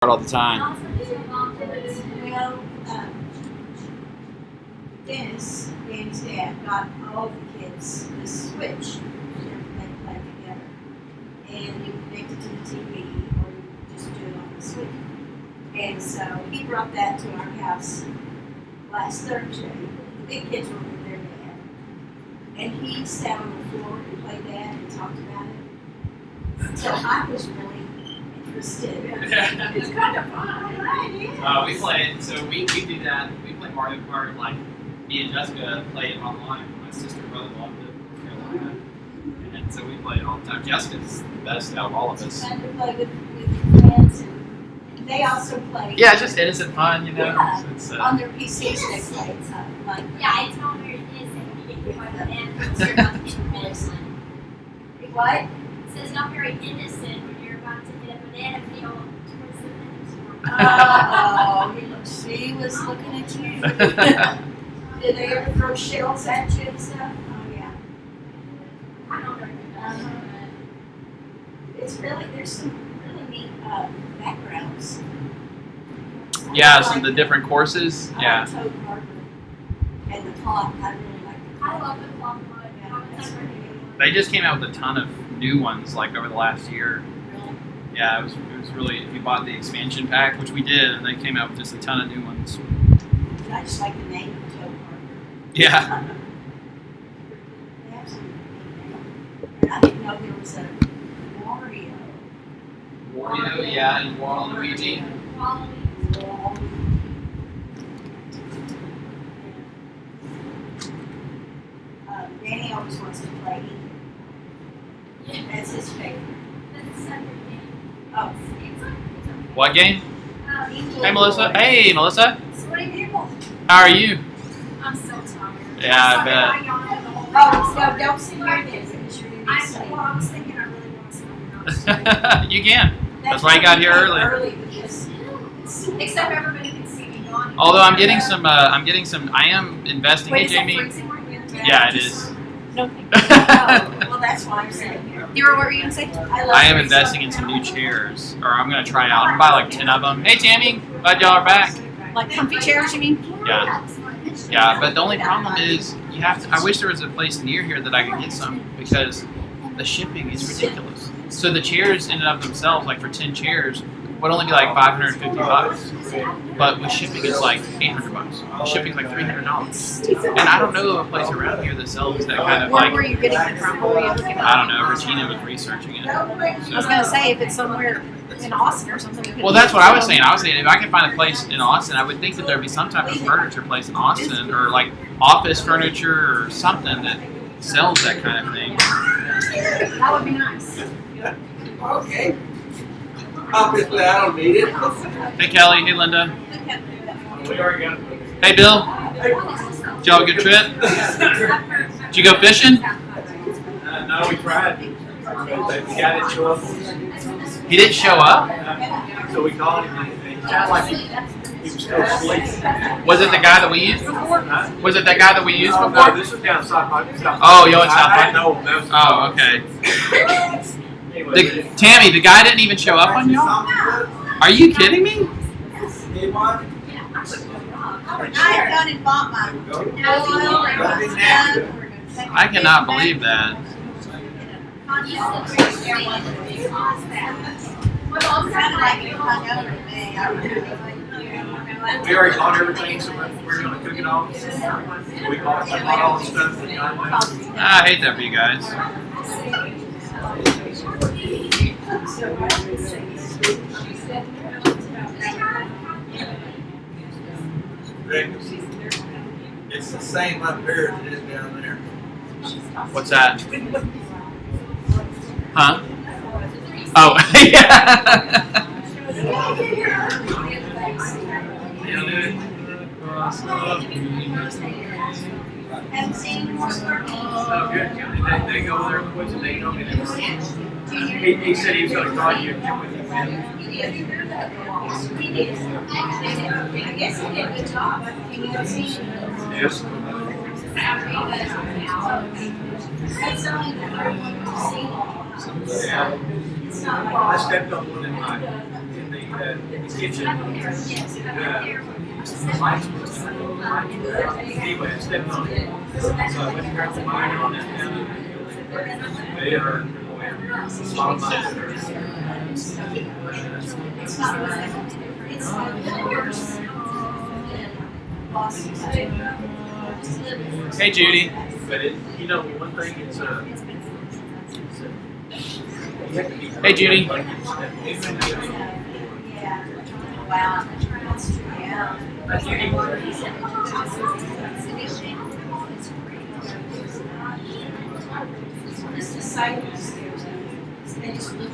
all the time. Well, Danny's dad, got all the kids the Switch, and they play together. And you connect it to the TV, or you just do it on the Switch. And so he brought that to our house last Thursday. The big kids were with their dad. And he sat on the floor and played that and talked about it. So I was really interested. It's kind of fun, right? Yeah. We play it, so we do that. We play Mario Kart, like, me and Jessica play it online. My sister and brother loved it in Carolina. And so we play it all the time. Jessica's the best out of all of It's us. fun to play with your friends, and they also play. Yeah, it's just innocent fun, you know? Yeah. It's, On their PCs, they play it like. Yeah, it's all very innocent. You're about to hit a innocent. What? It says not very innocent when you're about to hit a banana peel towards the finish line. Oh, she was looking at you. Did they ever throw shells at you and stuff? Oh, yeah. I don't recognize It's really, there's some really neat backgrounds. Yeah, some of the different courses. Yeah. Toad Harbor and the clock. I really like the I clock. love the clock mode. They just came out with a ton of new ones, like, over the last year. Really. Yeah, it was really, if you bought the expansion pack, which we did, and they came out with just a ton of new ones. And I just like the name of Toad Harbor. Yeah. They have some neat names. I didn't know there was a Wario. Wario, yeah, and Waluigi. Danny always wants to play. That's his favorite. Oh, What game? Hey, Melissa. Hey, Melissa. Sweaty people. How are you? I'm so tired. Yeah, I bet. no, don't sit here then because you're going to be asleep. I was thinking I really want to sleep. You can. That's why I got here early. Early because Except everybody can see me yawning. Although I'm getting some, I am investing in Wait, is it Jamie. freezing right now? Yeah, it is. No, thank you. well, that's why I'm sitting here. What were you going to say? I am investing in some new chairs, or I'm gonna try out. I'm gonna buy like 10 of them. Hey, Tammy, glad y'all are back. Like comfy chairs, you mean? Yeah. Yeah, but the only problem is you have to. I wish there was a place near here that I could get some because the shipping is ridiculous. So the chairs in and of themselves, like for 10 chairs, would only be like $550. But with shipping, it's like $800. Shipping's like $300. And I don't know of a place around here that sells that kind of Where like. were you getting it from? Where were you looking at? I don't know. Regina was researching it. I was going to say, if it's somewhere in Austin or something. we could- Well, that's what I was saying. I was saying if I could find a place in Austin, I would think that there'd be some type of furniture place in Austin, or like office furniture or something that sells that kind of thing. That would be nice. Okay. Obviously, I don't need it. Hey Kelly, hey Linda, We already got it. hey Bill. Did y'all have a good trip? Did you go fishing? No, we tried. But the guy didn't show up. He didn't show up. So we called him and he sounded like he was still asleep. Was it the guy that we used before? Huh? Was it that guy that we used No, before? this was down South Park. Oh, yo, it's South I Park? know. That was Oh, okay. Anyway, Tammy, the guy didn't even show up on y'all? Are you kidding me? I've done and bought my I cannot believe that. we already bought everything, so we're going to cook it all. We bought all the stuff. I hate that for you guys. Rick, it's the same up here as it is down there. What's that? Huh? Oh, yeah. Haven't seen you more. Oh, good. They go there. What's the date on it? He said he was going to call you and get with you. I guess he did a good job. Can you see? Yes. That's only the third one we've seen. Yeah. It's not like. I stepped on one in the in the kitchen. Yes, Anyway, I stepped on it. So I went to grab the mine on that down. They are small mines. It's not like, it's worse. Hey, Judy. But it, you know, one thing it's you have to be Hey, Judy. Yeah. Wow. That's true. Yeah. That's unique. This is cycle stairs. They just look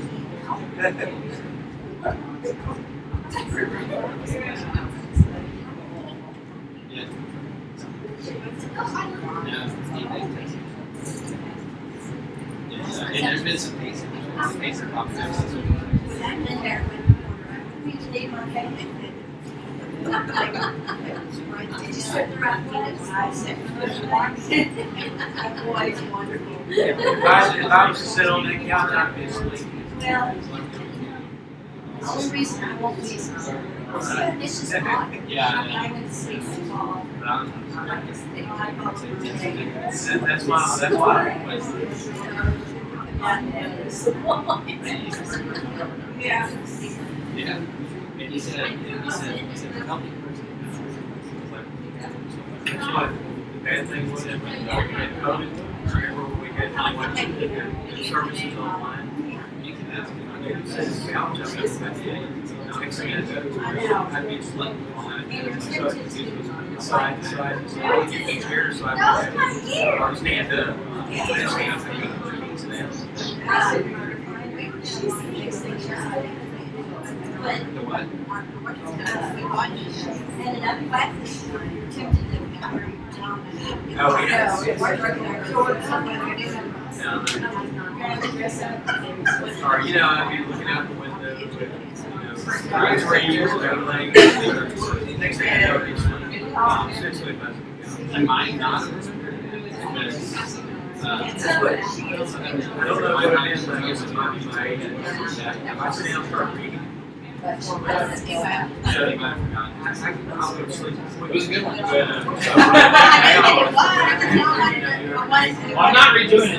And there's been some cases popping up. I've been there when you need my family. Always wonderful. If I was to sit on that couch, I'd be asleep. Well, the only reason I won't be is it's just hot. Yeah, I went to sleep so long. That's why. Yeah. Yeah. And he said the company person. That's what the bad thing was when we had COVID. Remember when we had to watch services online? You can ask him. It says couch, I mean, next thing I know, I'd be sleeping on it. So it was side to side. So I would get the chair so I would stand up. And stand up and eat The what? And another class attempted to cover Oh, yeah. Or, you know, I'd be looking out the window with, it's where you usually go laying next thing I know, it's essentially I might not. I don't know what it is, but I guess it might be my age. If I sit down and start reading, I I'll go to sleep. It was a good one. I'm I'm not redoing it.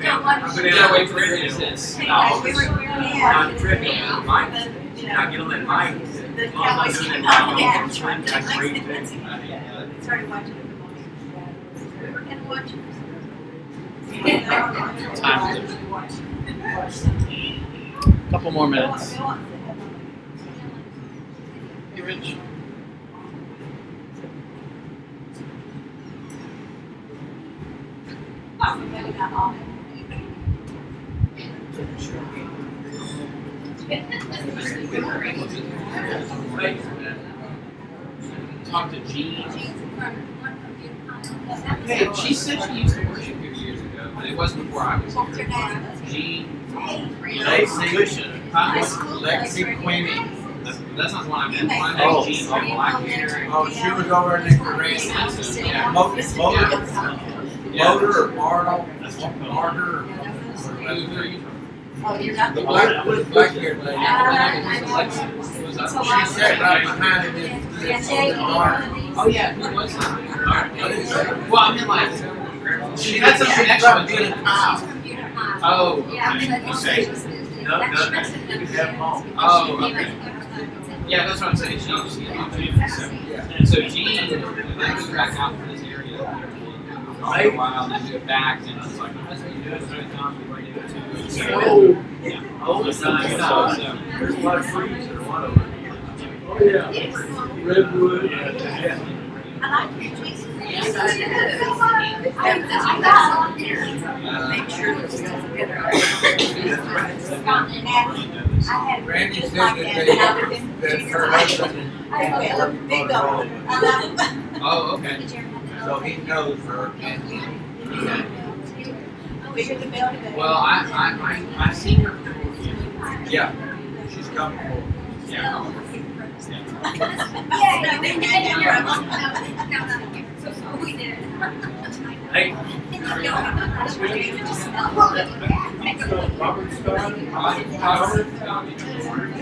You gotta wait for it to exist. Now, the treadmill, the mic, now get on that mic. The Long Cowboys as came I out, yeah. I read it. Started watching it. We were gonna watch Couple more minutes. Hey, Rich. Talk to Jean. Hey, she said she used to worship here years ago, but it wasn't before I was here. Jean. Lexi Queenie. That's not the one I meant. One Oh. named Jean, like black hair. Oh, she was over in the Randy. Yeah. Motor or Martle? Martyr or Oh, you're not the black haired lady. She sat right behind him in the car. Oh yeah, who was that? Well, I mean like, she had some connection with it. Oh, okay. No, you have them all. Oh, okay. Yeah, that's what I'm saying. She so Jean, they moved back out from this area for a while, and then moved back, and I was like, that's what you do, so it's not right into it too. So, yeah. All the time, So, there's a lot of trees that are one over here. Oh, yeah. Redwood. Yeah. Make sure it's still together. Randy said that her husband oh, okay. so he knows her and Well, I seen her before. yeah, she's comfortable. Yeah. Yeah, We did. Hey. Robert Scott.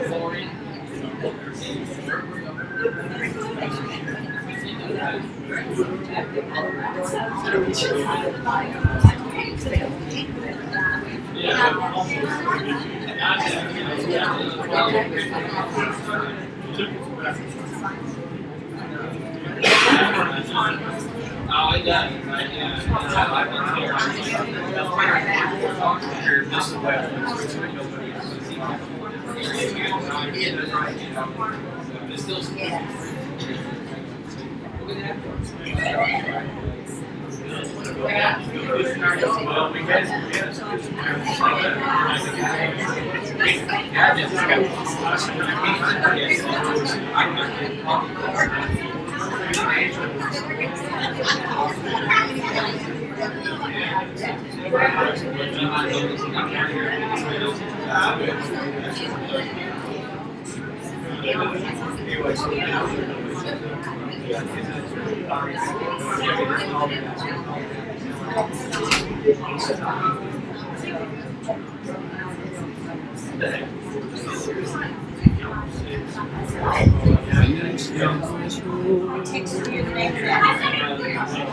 Florian. Oh, it does.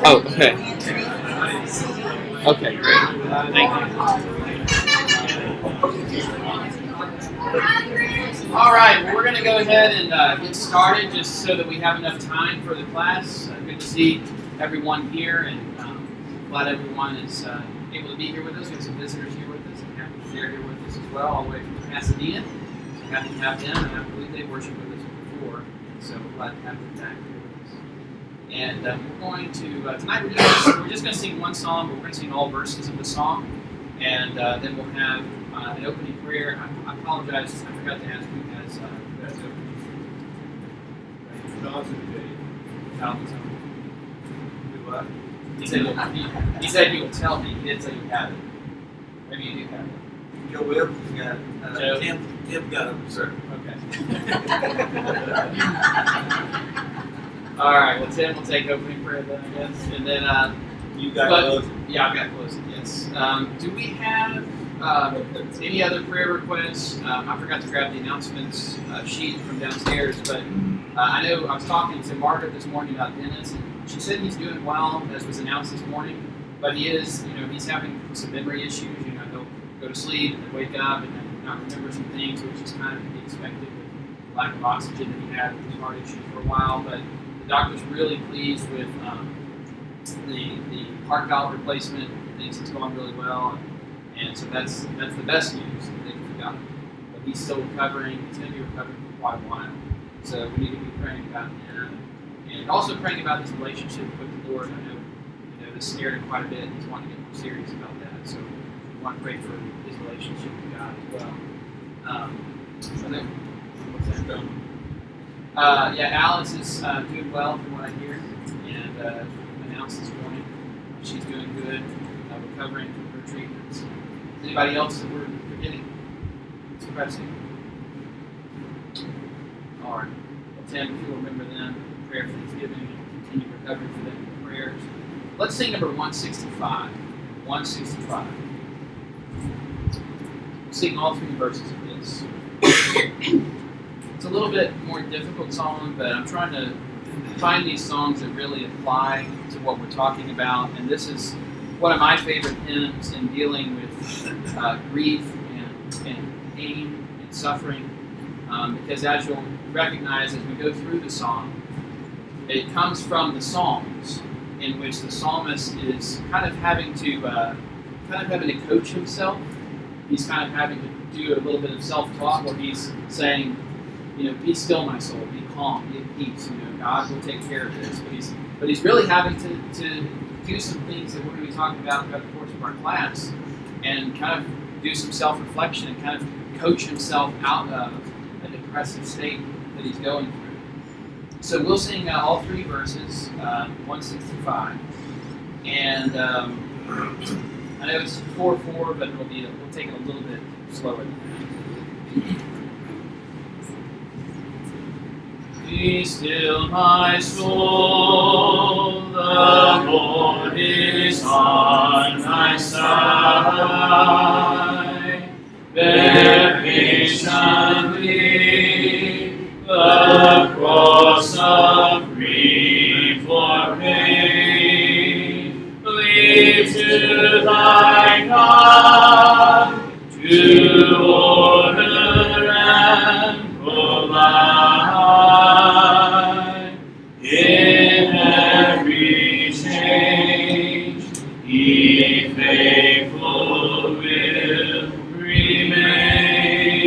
Oh, okay. Okay, great. Thank you. All right, well, we're going to go ahead and get started just so that we have enough time for the class. Good to see everyone here, and glad everyone is able to be here with us. We have some visitors here with us, and happy they're here with us as well, all the way from Pasadena. So happy to have them, and I believe they worshiped with us before, and so we're glad to have them back here with us. And we're going to, tonight we're just going to sing one song, but we're going to sing all verses of the song, and then we'll have an opening prayer. I apologize, I forgot to ask who has opening prayer. Do what? He said you will tell me. He didn't say you have it. Maybe you do have it. Joe Wilkes got Joe? Tim got it, sir. Okay. All right. Well, Tim will take opening prayer then, I guess, and then. You got But- those. Yeah, I've got closing. Yes. Do we have any other prayer requests? I forgot to grab the announcements sheet from downstairs, but I know I was talking to Margaret this morning about Dennis, and she said he's doing well, as was announced this morning. But he is, he's having some memory issues. He'll go to sleep and then wake up and then not remember some things, which is kind of to be expected with the lack of oxygen that he had with his heart issues for a while. But the doctor's really pleased with the heart valve replacement. Things has gone really well, and so that's the best news that they've got. But he's still recovering. He's going to be recovering for quite a while. So we need to be praying about him, and also praying about his relationship with the Lord. I know this scared him quite a bit. He's wanting to get more serious about that. So we want to pray for his relationship with God as well. So then, what's that going? Yeah, Alice is doing well from what I hear, and announced this morning she's doing good, recovering from her treatments. Anybody else that we're forgetting? It's pressing. All right. Well, Tim, if you'll remember them, prayer for Thanksgiving and continue recovery for them in prayers. Let's sing number 165. 165. Sing all three verses of this. It's a little bit more difficult song, but I'm trying to find these songs that really apply to what we're talking about. And this is one of my favorite hymns in dealing with grief and pain and suffering. Because as you'll recognize as we go through the song, it comes from the Psalms, in which the psalmist is kind of having to coach himself. He's kind of having to do a little bit of self-talk where he's saying, be still, my soul, be calm, be at peace. God will take care of this. But he's really having to do some things that we're going to be talking about throughout the course of our class, and kind of do some self-reflection and kind of coach himself out of a depressive state that he's going through. So we'll sing all three verses, 165, and I know it's 4/4, but we'll take it a little bit slower than that. Be still, my soul, the Lord is on my side. Bear patiently the cross of grief for pain. Leave to thy God to order and provide. In every change, He faithful will remain.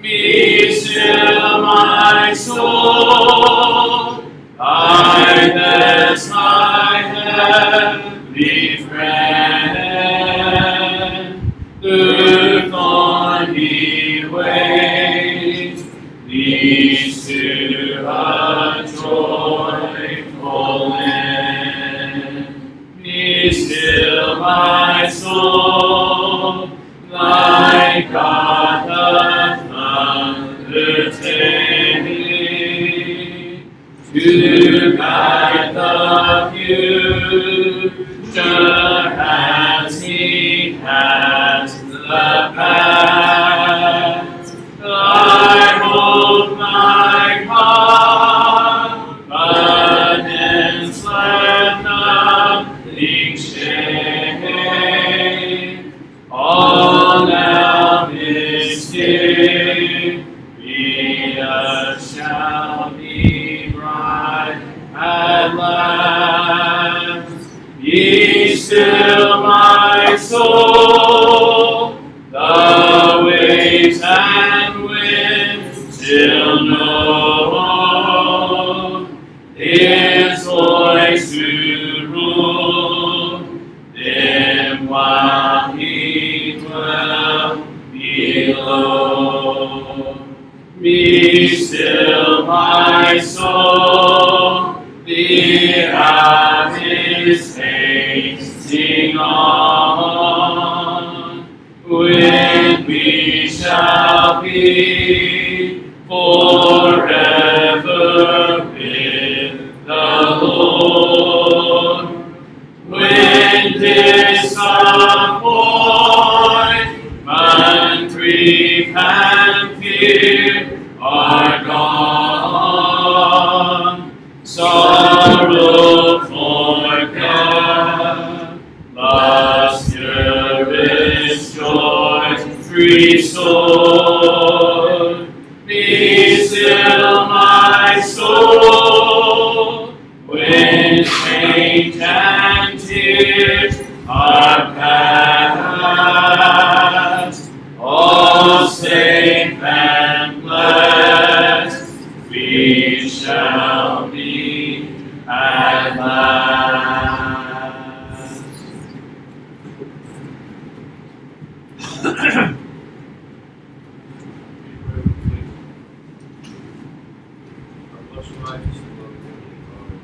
Be still, my soul, I bless my heavenly friend. Through thorny ways leads to a joyful end. Be still, my soul, thy God hath undertaken to guide the future as He has the past. I hold my confidence, let nothing shake. All now mysterious shall be bright at last. Be still, my soul, the waves and winds still know His voice to rule them while He dwells below. Be still, my soul, be at His hasting on, when we shall be forever with the Lord. When disappointment, grief, and fear are gone, sorrow forget, lustrous joys restored. Be still, my soul, when change and tears are past, all safe and blessed we shall be at last. Our most righteous and loving Heavenly Father,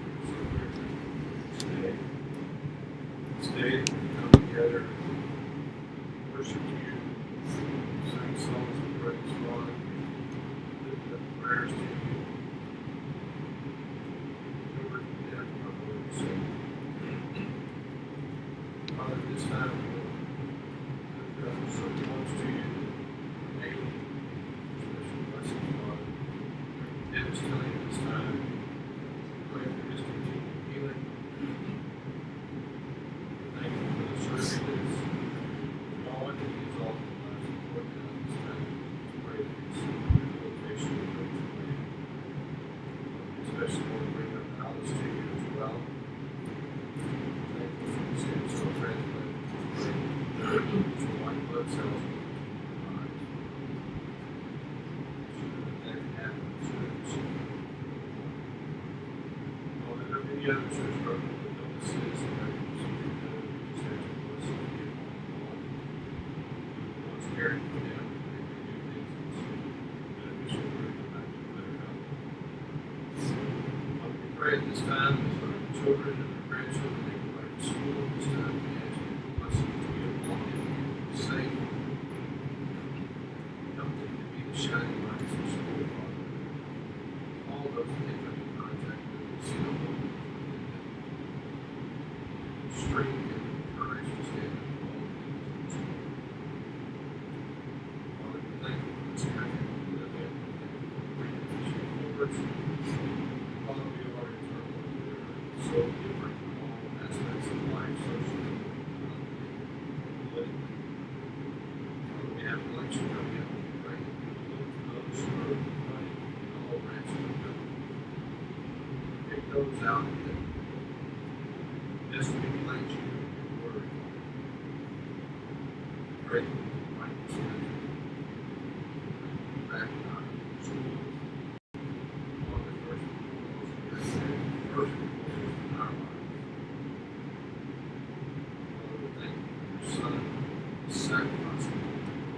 today we come together, worship you, sing songs of praise, Lord, lift up prayers to you, cover the death of our Lord and Savior. Father, this time we will lift up so close to you, daily, special blessings, Lord. Dennis telling you this time, pray for his continued healing. Thank you for the surgery that is going. He is all the lives of what does this time. Pray for his rehabilitation and those who may. Especially want to bring up Alice to you as well. Thank you for the stem cell transplant. For white blood cells in the eyes. That happens. Lord, there are many others who are struggling with illnesses and others who just have to bless them to get on. One's caring for them, they may do things that's beneficial for them back to better health. Lord, we pray at this time as our children and our grandchildren they go back to school at this time. We ask you to bless them to be upon them, to keep them safe. Help them to be the shining lights of school, Father. course, they come in contact with the seal, strength and courage to stand up to all things. Father, we thank you for this country we live in. Freedom to share words. Father, we are eternal. We are so different from all aspects of life, socially, politically. Father, we have election coming up. We pray that you will look to those who are running in all branches of government. Pick those out that desperately claims you in your word. Pray that we can find this country. Back in our schools. Father, first and foremost, we ask that first and foremost in our lives. Father, we thank you for your Son, the sacrifice of all the cross.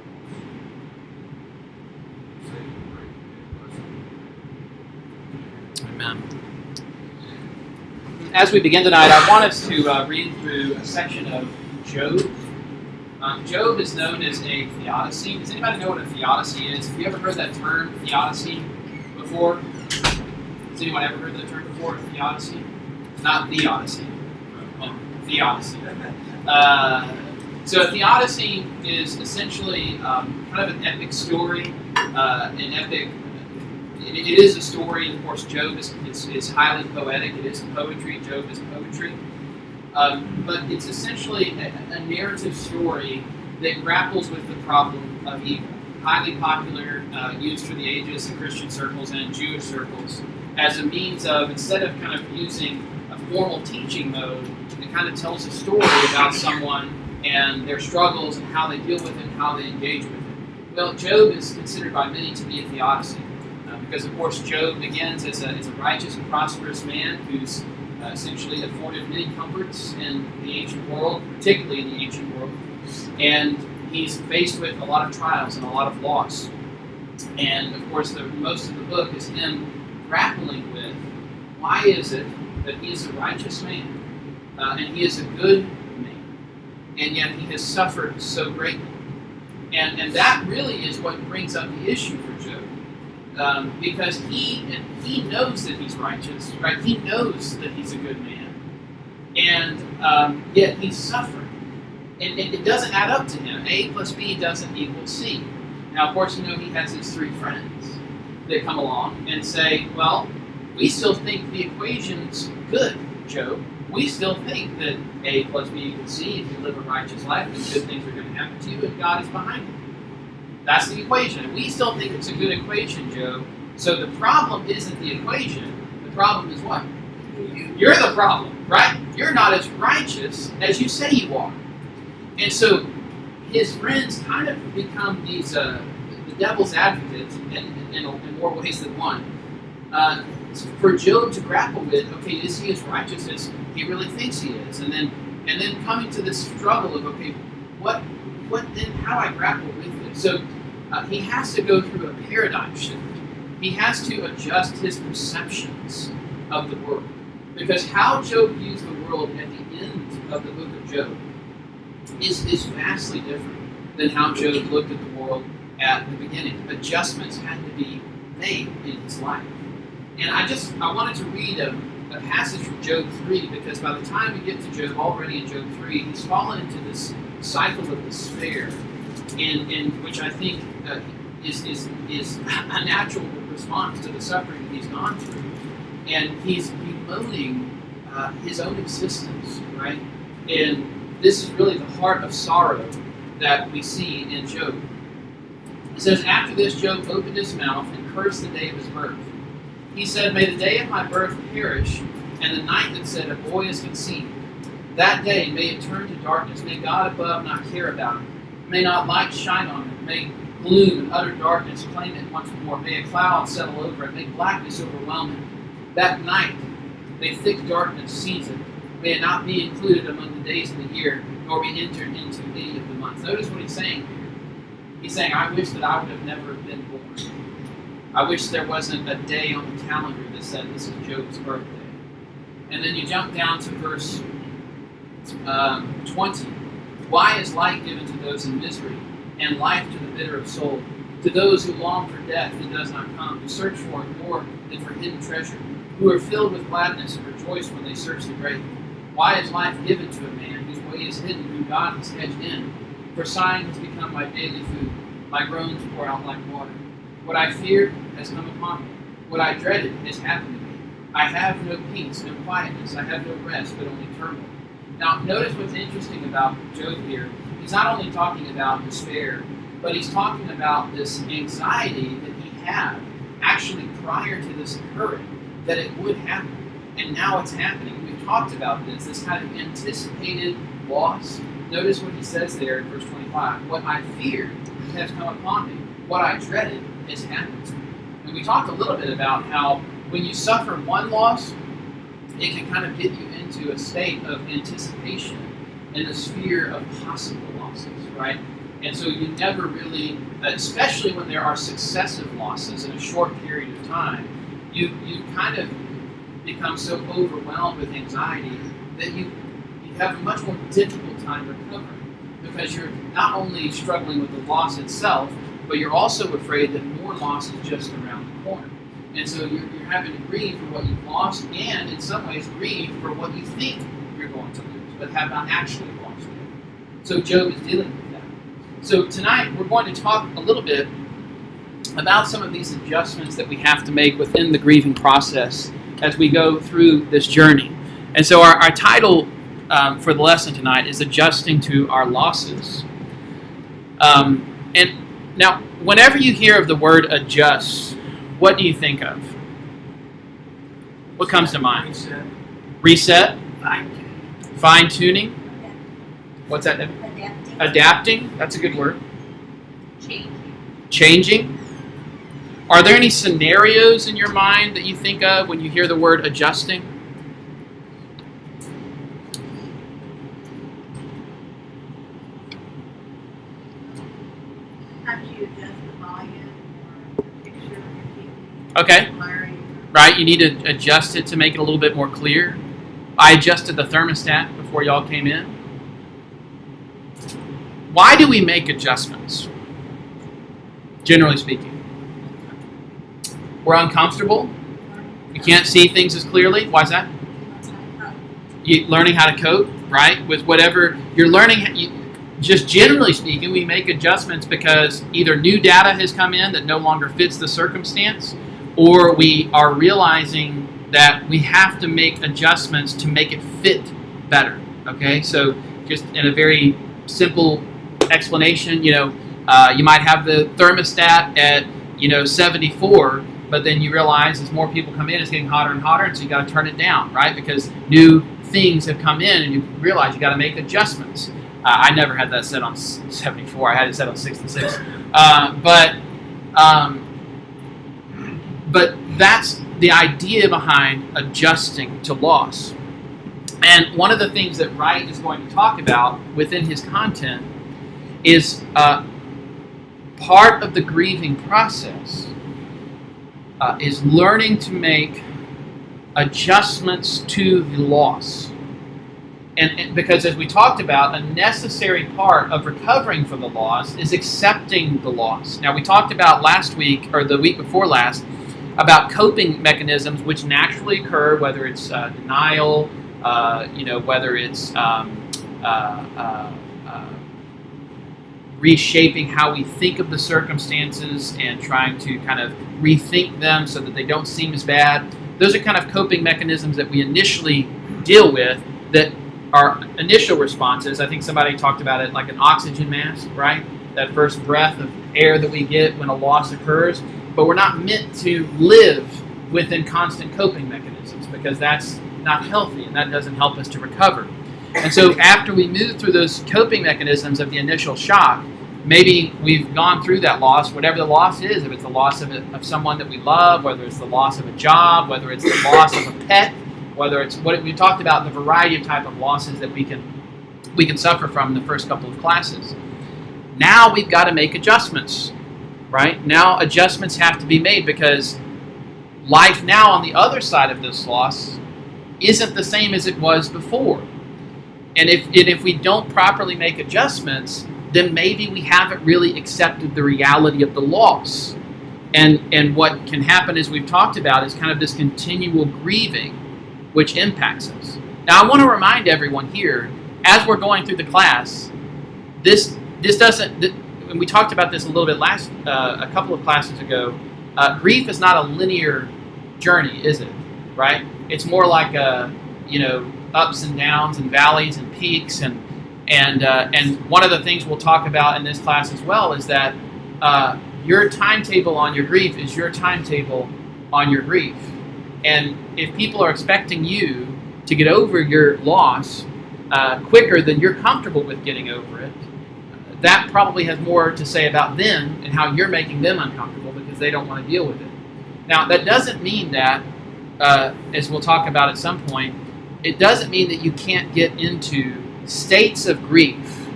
Save and pray and bless you. Amen. As we begin tonight, I want us to read through a section of Job. Job is known as a theodicy. Does anybody know what a theodicy is? Have you ever heard that term, theodicy, before? Has anyone ever heard that term before, theodicy? Not the Odyssey. Well, theodicy. So a theodicy is essentially kind of an epic story, an epic. It is a story. Of course, Job is highly poetic. It is poetry. Job is poetry. But it's essentially a narrative story that grapples with the problem of evil. Highly popular, used through the ages in Christian circles and in Jewish circles as a means of, instead of kind of using a formal teaching mode, it kind of tells a story about someone and their struggles and how they deal with it and how they engage with it. Well, Job is considered by many to be a theodicy. Because, of course, Job begins as a righteous and prosperous man who's essentially afforded many comforts in the ancient world, particularly in the ancient world. And he's faced with a lot of trials and a lot of loss. And, of course, most of the book is him grappling with why is it that he is a righteous man and he is a good man, and yet he has suffered so greatly. And that really is what brings up the issue for Job. Because he knows that he's righteous, right? He knows that he's a good man, and yet he's suffering, and it doesn't add up to him. A plus B doesn't equal C. Now, of course, he has his three friends that come along and say, "Well, we still think the equation's good, Job. We still think that A plus B equals C. If you live a righteous life, then good things are going to happen to you, and God is behind you." That's the equation. We still think it's a good equation, Job. So the problem isn't the equation. The problem is what? You're the problem, right? You're not as righteous as you say you are. And so his friends kind of become these the devil's advocates in more ways than one. For Job to grapple with, okay, is he as righteous as he really thinks he is? And then coming to this struggle of, okay, what then? How do I grapple with this? So he has to go through a paradigm shift. He has to adjust his perceptions of the world. Because how Job views the world at the end of the book of Job is vastly different than how Job looked at the world at the beginning. Adjustments had to be made in his life. And I wanted to read a passage from Job 3, because by the time we get to Job, already in Job 3, he's fallen into this cycle of despair, in which I think is a natural response to the suffering that he's gone through. And he's bemoaning his own existence, right? And this is really the heart of sorrow that we see in Job. It says, "After this, Job opened his mouth and cursed the day of his birth. He said, 'May the day of my birth perish, and the night that said, a boy is conceived. That day may it turn to darkness. May God above not care about it. May not light shine on it. May gloom and utter darkness claim it once more. May a cloud settle over it. May blackness overwhelm it. That night may thick darkness seize it. May it not be included among the days of the year, nor be entered into any of the months.'" Notice what he's saying here. He's saying, I wish that I would have never been born. I wish there wasn't a day on the calendar that said this is Job's birthday. And then you jump down to verse 20. "Why is light given to those in misery, and life to the bitter of soul? To those who long for death that does not come, who search for it more than for hidden treasure, who are filled with gladness and rejoice when they search the grave. Why is life given to a man whose way is hidden, whom God has hedged in? For sighing has become my daily food. My groans pour out like water. What I feared has come upon me. What I dreaded has happened to me. I have no peace, no quietness. I have no rest, but only turmoil. Now, notice what's interesting about Job here. He's not only talking about despair, but he's talking about this anxiety that he had actually prior to this occurring, that it would happen. And now it's happening. We've talked about this kind of anticipated loss. Notice what he says there in verse 25. What I feared has come upon me. What I dreaded has happened to me. And we talked a little bit about how when you suffer one loss, it can kind of get you into a state of anticipation and a sphere of possible losses, right? And so you never really, especially when there are successive losses in a short period of time, you kind of become so overwhelmed with anxiety that you have a much more difficult time recovering, because you're not only struggling with the loss itself, but you're also afraid that more loss is just around the corner. And so you're having to grieve for what you've lost, and in some ways grieve for what you think you're going to lose, but have not actually lost it. So Job is dealing with that. So tonight we're going to talk a little bit about some of these adjustments that we have to make within the grieving process as we go through this journey. And so our title for the lesson tonight is Adjusting to Our Losses. And now, whenever you hear of the word adjust, what do you think of? What comes to mind? Reset? Fine-tuning? What's that? Adapting? That's a good word. Changing? Are there any scenarios in your mind that you think of when you hear the word adjusting? How do you adjust the volume or the picture of your TV? Okay. Blurring? Right, you need to adjust it to make it a little bit more clear. I adjusted the thermostat before y'all came in. Why do we make adjustments? Generally speaking. We're uncomfortable. We can't see things as clearly. Why is that? You're learning how to cope, right? With whatever you're learning. Just generally speaking, we make adjustments because either new data has come in that no longer fits the circumstance, or we are realizing that we have to make adjustments to make it fit better. Okay, so just in a very simple explanation, you might have the thermostat at 74, but then you realize as more people come in, it's getting hotter and hotter, and so you got to turn it down, right? Because new things have come in, and you realize you got to make adjustments. I never had that set on 74. I had it set on 66. But that's the idea behind adjusting to loss. And one of the things that Wright is going to talk about within his content is part of the grieving process is learning to make adjustments to the loss. And because, as we talked about, a necessary part of recovering from the loss is accepting the loss. Now, we talked about last week, or the week before last, about coping mechanisms which naturally occur, whether it's denial, whether it's reshaping how we think of the circumstances and trying to kind of rethink them so that they don't seem as bad. Those are kind of coping mechanisms that we initially deal with that are initial responses. I think somebody talked about it like an oxygen mask, right? That first breath of air that we get when a loss occurs. But we're not meant to live within constant coping mechanisms, because that's not healthy and that doesn't help us to recover. And so after we move through those coping mechanisms of the initial shock, maybe we've gone through that loss, whatever the loss is, if it's the loss of someone that we love, whether it's the loss of a job, whether it's the loss of a pet, whether it's what we talked about, the variety of type of losses that we can suffer from in the first couple of classes. Now we've got to make adjustments, right? Now adjustments have to be made because life now on the other side of this loss isn't the same as it was before. And if we don't properly make adjustments, then maybe we haven't really accepted the reality of the loss. And what can happen, as we've talked about, is kind of this continual grieving, which impacts us. Now, I want to remind everyone here, as we're going through the class, this doesn't, and we talked about this a little bit a couple of classes ago, grief is not a linear journey, is it? Right? It's more like ups and downs and valleys and peaks, and one of the things we'll talk about in this class as well is that your timetable on your grief is your timetable on your grief. And if people are expecting you to get over your loss quicker than you're comfortable with getting over it, that probably has more to say about them and how you're making them uncomfortable because they don't want to deal with it. Now, that doesn't mean that, as we'll talk about at some point, it doesn't mean that you can't get into states of grief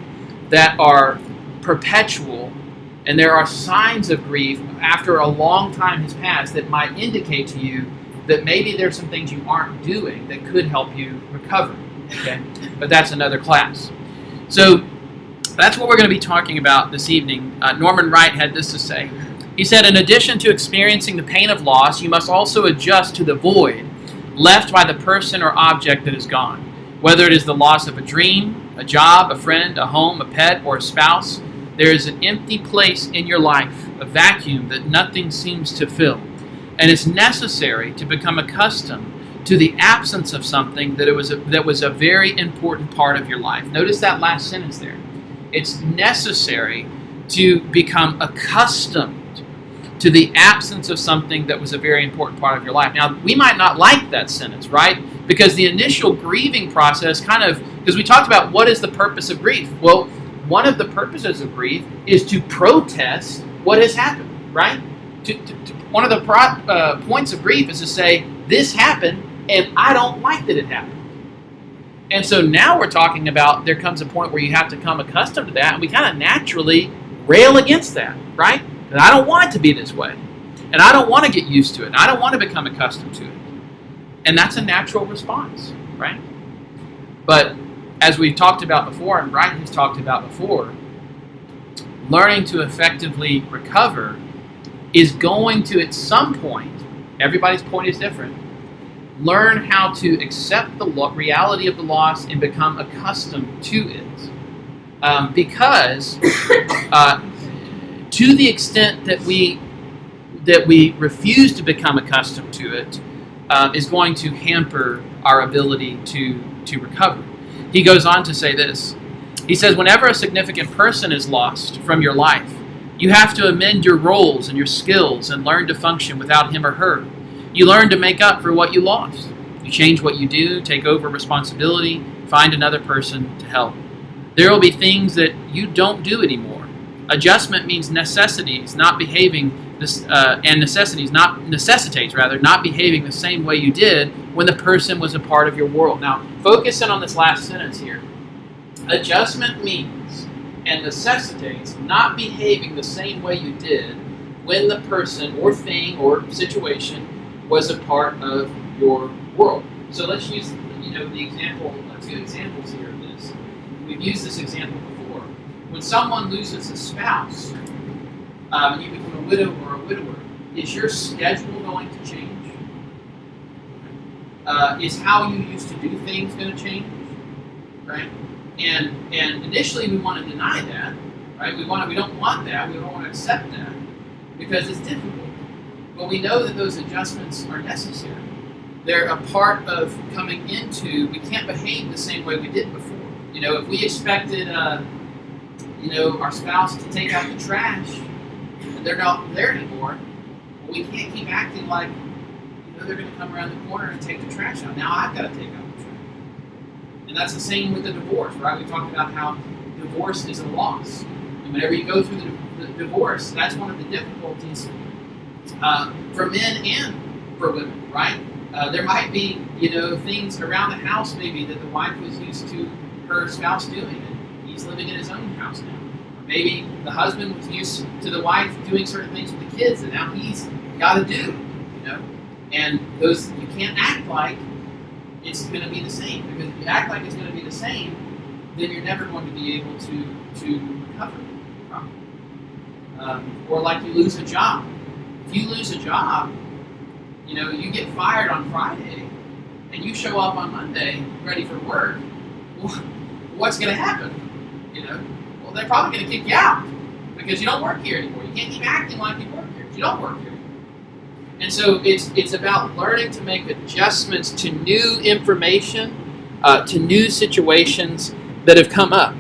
that are perpetual, and there are signs of grief after a long time has passed that might indicate to you that maybe there's some things you aren't doing that could help you recover. Okay? But that's another class. So that's what we're going to be talking about this evening. Norman Wright had this to say. He said, in addition to experiencing the pain of loss, you must also adjust to the void left by the person or object that is gone. Whether it is the loss of a dream, a job, a friend, a home, a pet, or a spouse, there is an empty place in your life, a vacuum that nothing seems to fill. And it's necessary to become accustomed to the absence of something that was a very important part of your life. Notice that last sentence there. It's necessary to become accustomed to the absence of something that was a very important part of your life. Now, we might not like that sentence, right? Because the initial grieving process because we talked about what is the purpose of grief. Well, one of the purposes of grief is to protest what has happened, right? One of the points of grief is to say, this happened, and I don't like that it happened. And so now we're talking about there comes a point where you have to become accustomed to that, and we kind of naturally rail against that, right? And I don't want it to be this way. And I don't want to get used to it. I don't want to become accustomed to it. And that's a natural response, right? But as we've talked about before, and Brian has talked about before, learning to effectively recover is going to, at some point, everybody's point is different, learn how to accept the reality of the loss and become accustomed to it. Because to the extent that we refuse to become accustomed to it, is going to hamper our ability to recover. He goes on to say this. He says, whenever a significant person is lost from your life, you have to amend your roles and your skills and learn to function without him or her. You learn to make up for what you lost. You change what you do, take over responsibility, find another person to help. There will be things that you don't do anymore. Adjustment means necessities not behaving necessitates not behaving the same way you did when the person was a part of your world. Now, focus in on this last sentence here. Adjustment means and necessitates not behaving the same way you did when the person or thing or situation was a part of your world. So let's use the example, two examples here of this. We've used this example before. When someone loses a spouse, you become a widow or a widower, is your schedule going to change? Is how you used to do things going to change? Right? And initially we want to deny that, right? We don't want that. We don't want to accept that because it's difficult. But we know that those adjustments are necessary. They're a part of coming into. We can't behave the same way we did before. If we expected, our spouse to take out the trash, and they're not there anymore, well, we can't keep acting like, they're going to come around the corner and take the trash out. Now I've got to take out the trash. And that's the same with the divorce, right? We talked about how divorce is a loss. And whenever you go through the divorce, that's one of the difficulties for men and for women, right? There might be, things around the house maybe that the wife was used to her spouse doing, and he's living in his own house now. Or maybe the husband was used to the wife doing certain things with the kids, and now he's got to do, And those, you can't act like it's going to be the same, because if you act like it's going to be the same, then you're never going to be able to recover from. Or like you lose a job. If you lose a job, you get fired on Friday, and you show up on Monday ready for work. What's going to happen? Well, they're probably going to kick you out because you don't work here anymore. You can't keep acting like you work here. You don't work here. And so it's about learning to make adjustments to new information, to new situations that have come up.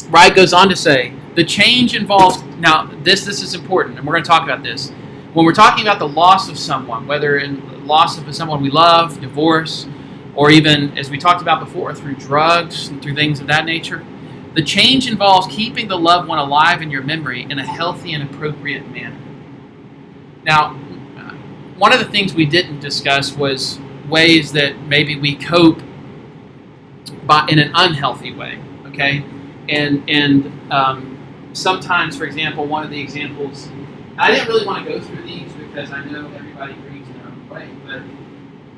Wright goes on to say, the change involves, now this is important, and we're going to talk about this. When we're talking about the loss of someone, whether in loss of someone we love, divorce, or even, as we talked about before, through drugs and through things of that nature, the change involves keeping the loved one alive in your memory in a healthy and appropriate manner. Now, one of the things we didn't discuss was ways that maybe we cope in an unhealthy way, okay? And sometimes, for example, one of the examples, I didn't really want to go through these because I know everybody grieves in their own way, but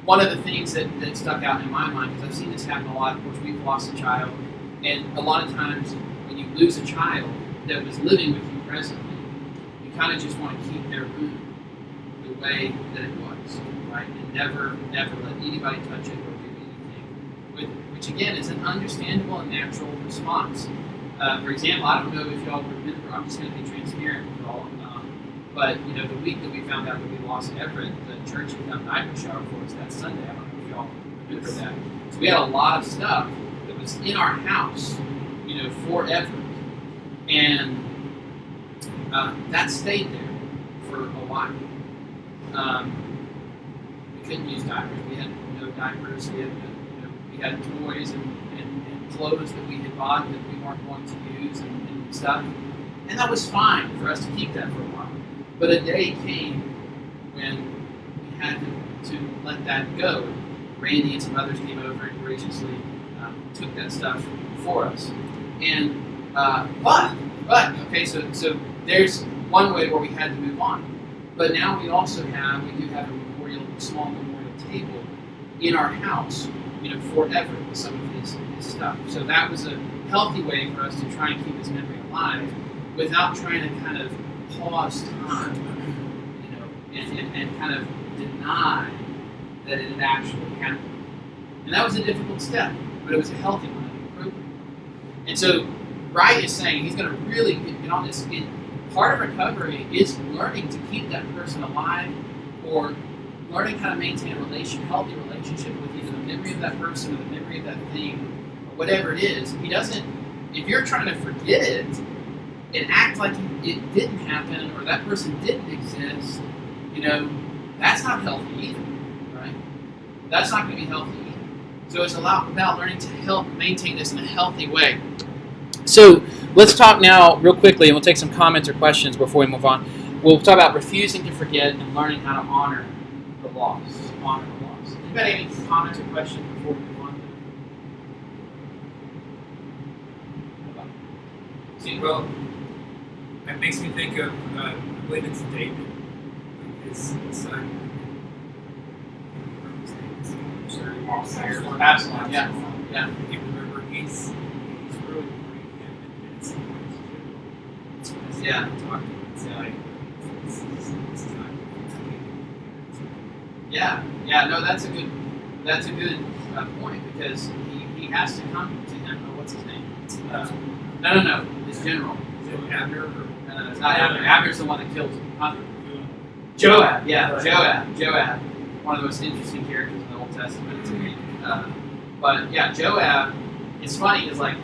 one of the things that stuck out in my mind, because I've seen this happen a lot, of course, we've lost a child, and a lot of times when you lose a child that was living with you presently, you kind of just want to keep their room the way that it was, right? And never let anybody touch it or do anything with it, which again is an understandable and natural response. For example, I don't know if y'all remember, I'm just going to be transparent with y'all, but the week that we found out that we lost Everett, the church had done diaper shower for us that Sunday. I don't know if y'all remember that. So we had a lot of stuff that was in our house, for Everett. And that stayed there for a while. We couldn't use diapers. We had no diapers. We had toys and clothes that we had bought that we weren't going to use and stuff. And that was fine for us to keep that for a while. But a day came when we had to let that go. Randy and some others came over and graciously took that stuff for us. And but okay, so there's one way where we had to move on. But now we do have a small memorial table in our house, forever with some of his stuff. So that was a healthy way for us to try and keep his memory alive without trying to kind of pause time, and kind of deny that it had actually happened. And that was a difficult step, but it was a healthy one and appropriate. And so Wright is saying he's going to really get on this. Part of recovery is learning to keep that person alive, or learning how to maintain a healthy relationship with either the memory of that person or the memory of that thing, or whatever it is. If you're trying to forget it and act like it didn't happen or that person didn't exist, that's not healthy either, right? That's not going to be healthy either. So it's about learning to help maintain this in a healthy way. So let's talk now real quickly, and we'll take some comments or questions before we move on. We'll talk about refusing to forget and learning how to honor the loss. Anybody have any comments or questions before we move on? See, well, that makes me think of, I believe it's David, his son. Absalom, yeah. You remember, he's really great at some points. Yeah. Talking, it's like, it's time. Yeah. No, that's a good point, because he has to come to him. Oh, what's his name? No. His general. Is it Abner? No, it's not Abner. Abner's the one that kills him. Joab. Yeah, Joab. One of the most interesting characters in the Old Testament to me. But yeah, Joab. It's funny. It's like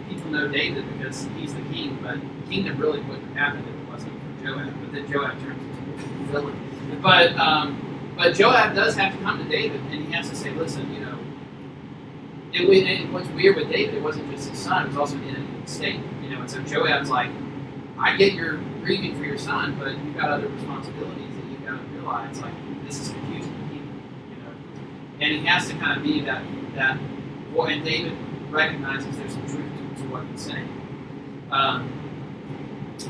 people know David because he's the king, but the kingdom really wouldn't have happened if it wasn't for Joab. But then Joab turns into a villain. But Joab does have to come to David, and he has to say, listen, what's weird with David, it wasn't just his son, it was also an enemy of the state. And so Joab's like, I get you're grieving for your son, but you've got other responsibilities that you've got to realize, like, this is confusing to people, And he has to kind of be that boy, and David recognizes there's some truth to what he's saying. So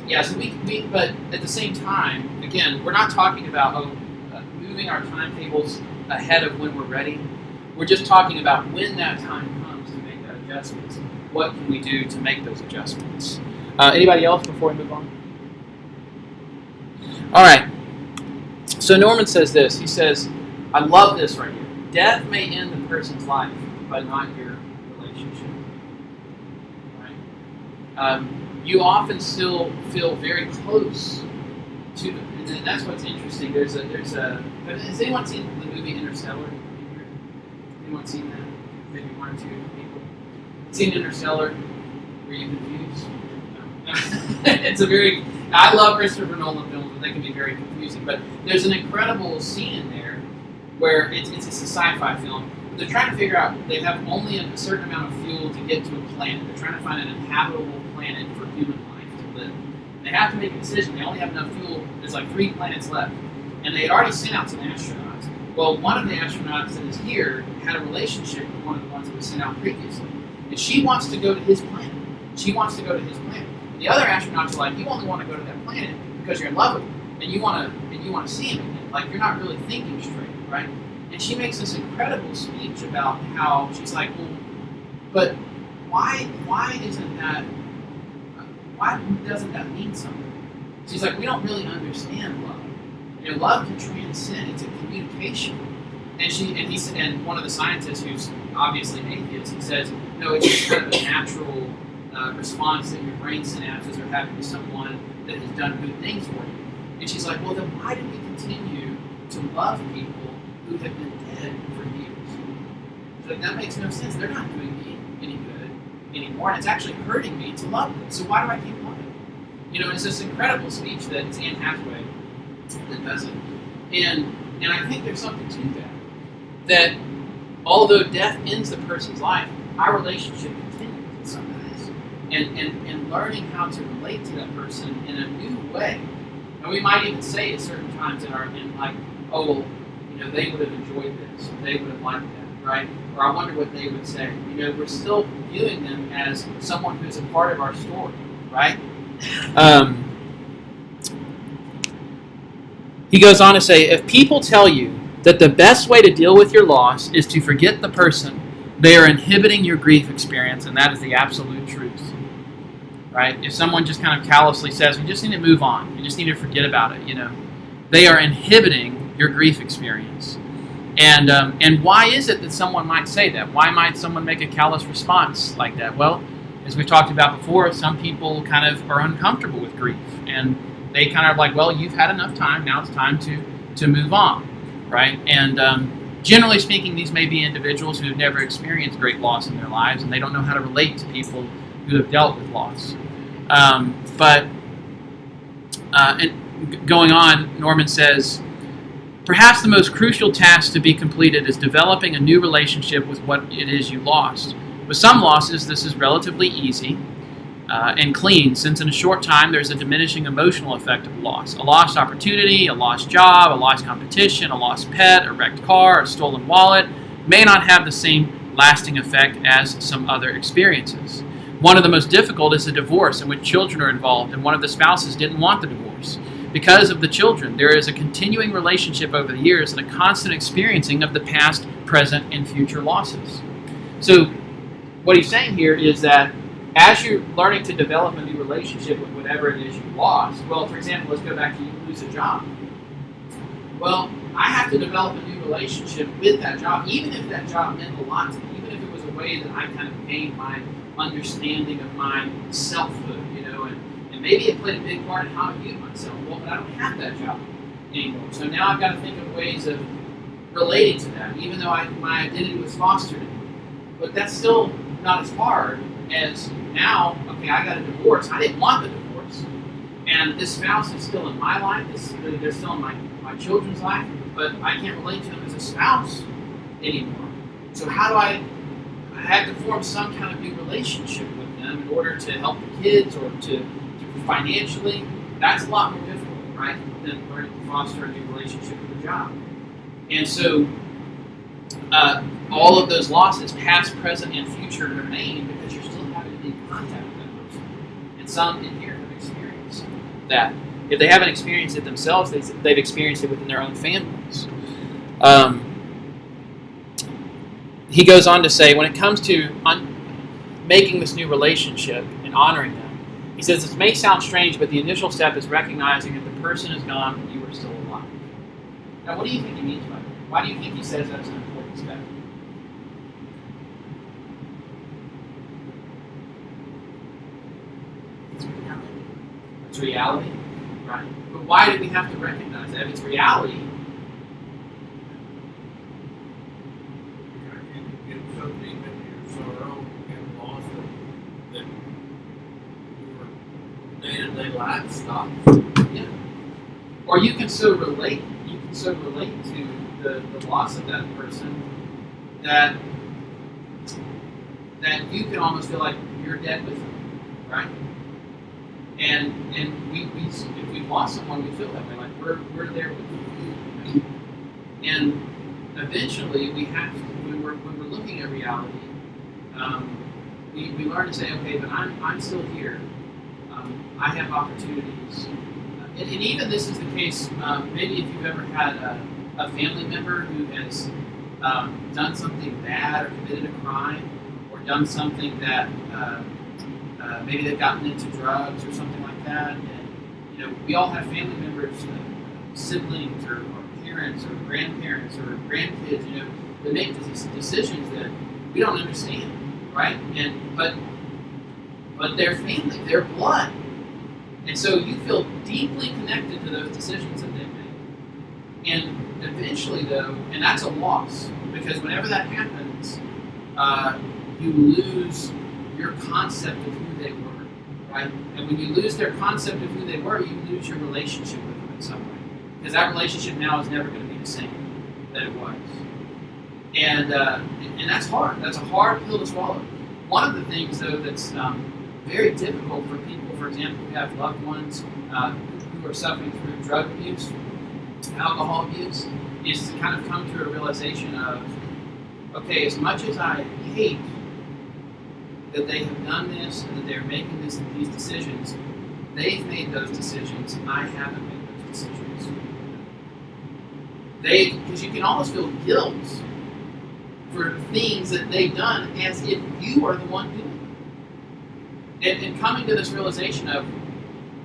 but at the same time, again, we're not talking about moving our timetables ahead of when we're ready. We're just talking about when that time comes to make that adjustment. What can we do to make those adjustments? Anybody else before we move on? All right. So Norman says this. He says, I love this right here. Death may end the person's life, but not your relationship. Right? You often still feel very close to them. And that's what's interesting. Has anyone seen the movie Interstellar? Anyone seen that? Maybe one or two people. Seen Interstellar? Were you confused? No. I love Christopher Nolan films, but they can be very confusing. But there's an incredible scene in there where it's a sci-fi film. They're trying to figure out, they have only a certain amount of fuel to get to a planet. They're trying to find an inhabitable planet for human life to live. They have to make a decision. They only have enough fuel. There's like 3 planets left. And they had already sent out some astronauts. Well, one of the astronauts that is here had a relationship with one of the ones that was sent out previously. And she wants to go to his planet. The other astronauts are like, you only want to go to that planet because you're in love with him. And you want to see him again. Like, you're not really thinking straight, right? And she makes this incredible speech about how she's like, well, but why doesn't that mean something? She's like, we don't really understand love. You know, love can transcend. It's a communication. And one of the scientists who's obviously an atheist, he says, no, it's just kind of a natural response that your brain synapses are having to someone that has done good things for you. And she's like, well, then why do we continue to love people who have been dead for years? She's like, that makes no sense. They're not doing me any good anymore, and it's actually hurting me to love them. So why do I keep loving them? You know, it's this incredible speech that it's Anne Hathaway that does it. And I think there's something to that. That although death ends the person's life, our relationship continues in some ways. And learning how to relate to that person in a new way. And we might even say at certain times oh, you know, they would have enjoyed this, or they would have liked that, right? Or I wonder what they would say. You know, we're still viewing them as someone who's a part of our story, right? He goes on to say, if people tell you that the best way to deal with your loss is to forget the person, they are inhibiting your grief experience, and that is the absolute truth. Right? If someone just kind of callously says, we just need to move on, you just need to forget about it, you know, they are inhibiting your grief experience. And why is it that someone might say that? Why might someone make a callous response like that? Well, as we talked about before, some people kind of are uncomfortable with grief, and they kind of like, well, you've had enough time, now it's time to move on, right? And generally speaking, these may be individuals who have never experienced great loss in their lives, and they don't know how to relate to people who have dealt with loss. And going on, Norman says, perhaps the most crucial task to be completed is developing a new relationship with what it is you lost. With some losses, this is relatively easy and clean, since in a short time there's a diminishing emotional effect of loss. A lost opportunity, a lost job, a lost competition, a lost pet, a wrecked car, a stolen wallet may not have the same lasting effect as some other experiences. One of the most difficult is a divorce in which children are involved and one of the spouses didn't want the divorce. Because of the children, there is a continuing relationship over the years and a constant experiencing of the past, present, and future losses. So what he's saying here is that as you're learning to develop a new relationship with whatever it is you lost, well, for example, let's go back to you lose a job. Well, I have to develop a new relationship with that job, even if that job meant a lot to me, even if it was a way that I kind of gained my understanding of my selfhood, you know, and maybe it played a big part in how I viewed myself. Well, but I don't have that job anymore. So now I've got to think of ways of relating to that, even though my identity was fostered. But that's still not as hard as now, okay, I got a divorce. I didn't want the divorce. And this spouse is still in my life. They're still in my children's life. But I can't relate to them as a spouse anymore. So how do I have to form some kind of new relationship with them in order to help the kids or to financially? That's a lot more difficult, right, than learning to foster a new relationship with a job. And so all of those losses, past, present, and future, remain because you're still having to be in contact with that person. And some in here have experienced that. If they haven't experienced it themselves, they've experienced it within their own families. He goes on to say, when it comes to making this new relationship and honoring them, He says this may sound strange, but the initial step is recognizing that the person is gone, but you are still alive. Now, what do you think he means by that? Why do you think he says that's an important step? It's reality. It's reality, right? But why do we have to recognize that? If it's reality, You get so deep into your sorrow and loss that your day-to-day life stops. yeah. Or you can so relate. You can so relate to the loss of that person that you can almost feel like you're dead with them, right? And we if we've lost someone, we feel that way, like we're there with them. And eventually, we have to, when we're looking at reality, we learn to say, okay, but I'm still here. I have opportunities, and even this is the case. Maybe if you've ever had a family member who has done something bad or committed a crime or done something that maybe they've gotten into drugs or something like that, and we all have family members, siblings or parents or grandparents or grandkids, that make these decisions that we don't understand, right? And but their family, their blood, and so you feel deeply connected to those decisions that they make. And eventually, though, and that's a loss because whenever that happens, you lose your concept of who they were, right? And when you lose their concept of who they were, you lose your relationship with them in some way. Because that relationship now is never going to be the same that it was. And that's hard. That's a hard pill to swallow. One of the things, though, that's very difficult for people, for example, who have loved ones who are suffering through drug abuse, alcohol abuse, is to kind of come to a realization of, okay, as much as I hate that they have done this and that they're making these decisions, they've made those decisions, I haven't made those decisions. Because you can almost feel guilt for things that they've done as if you are the one doing it. And coming to this realization of,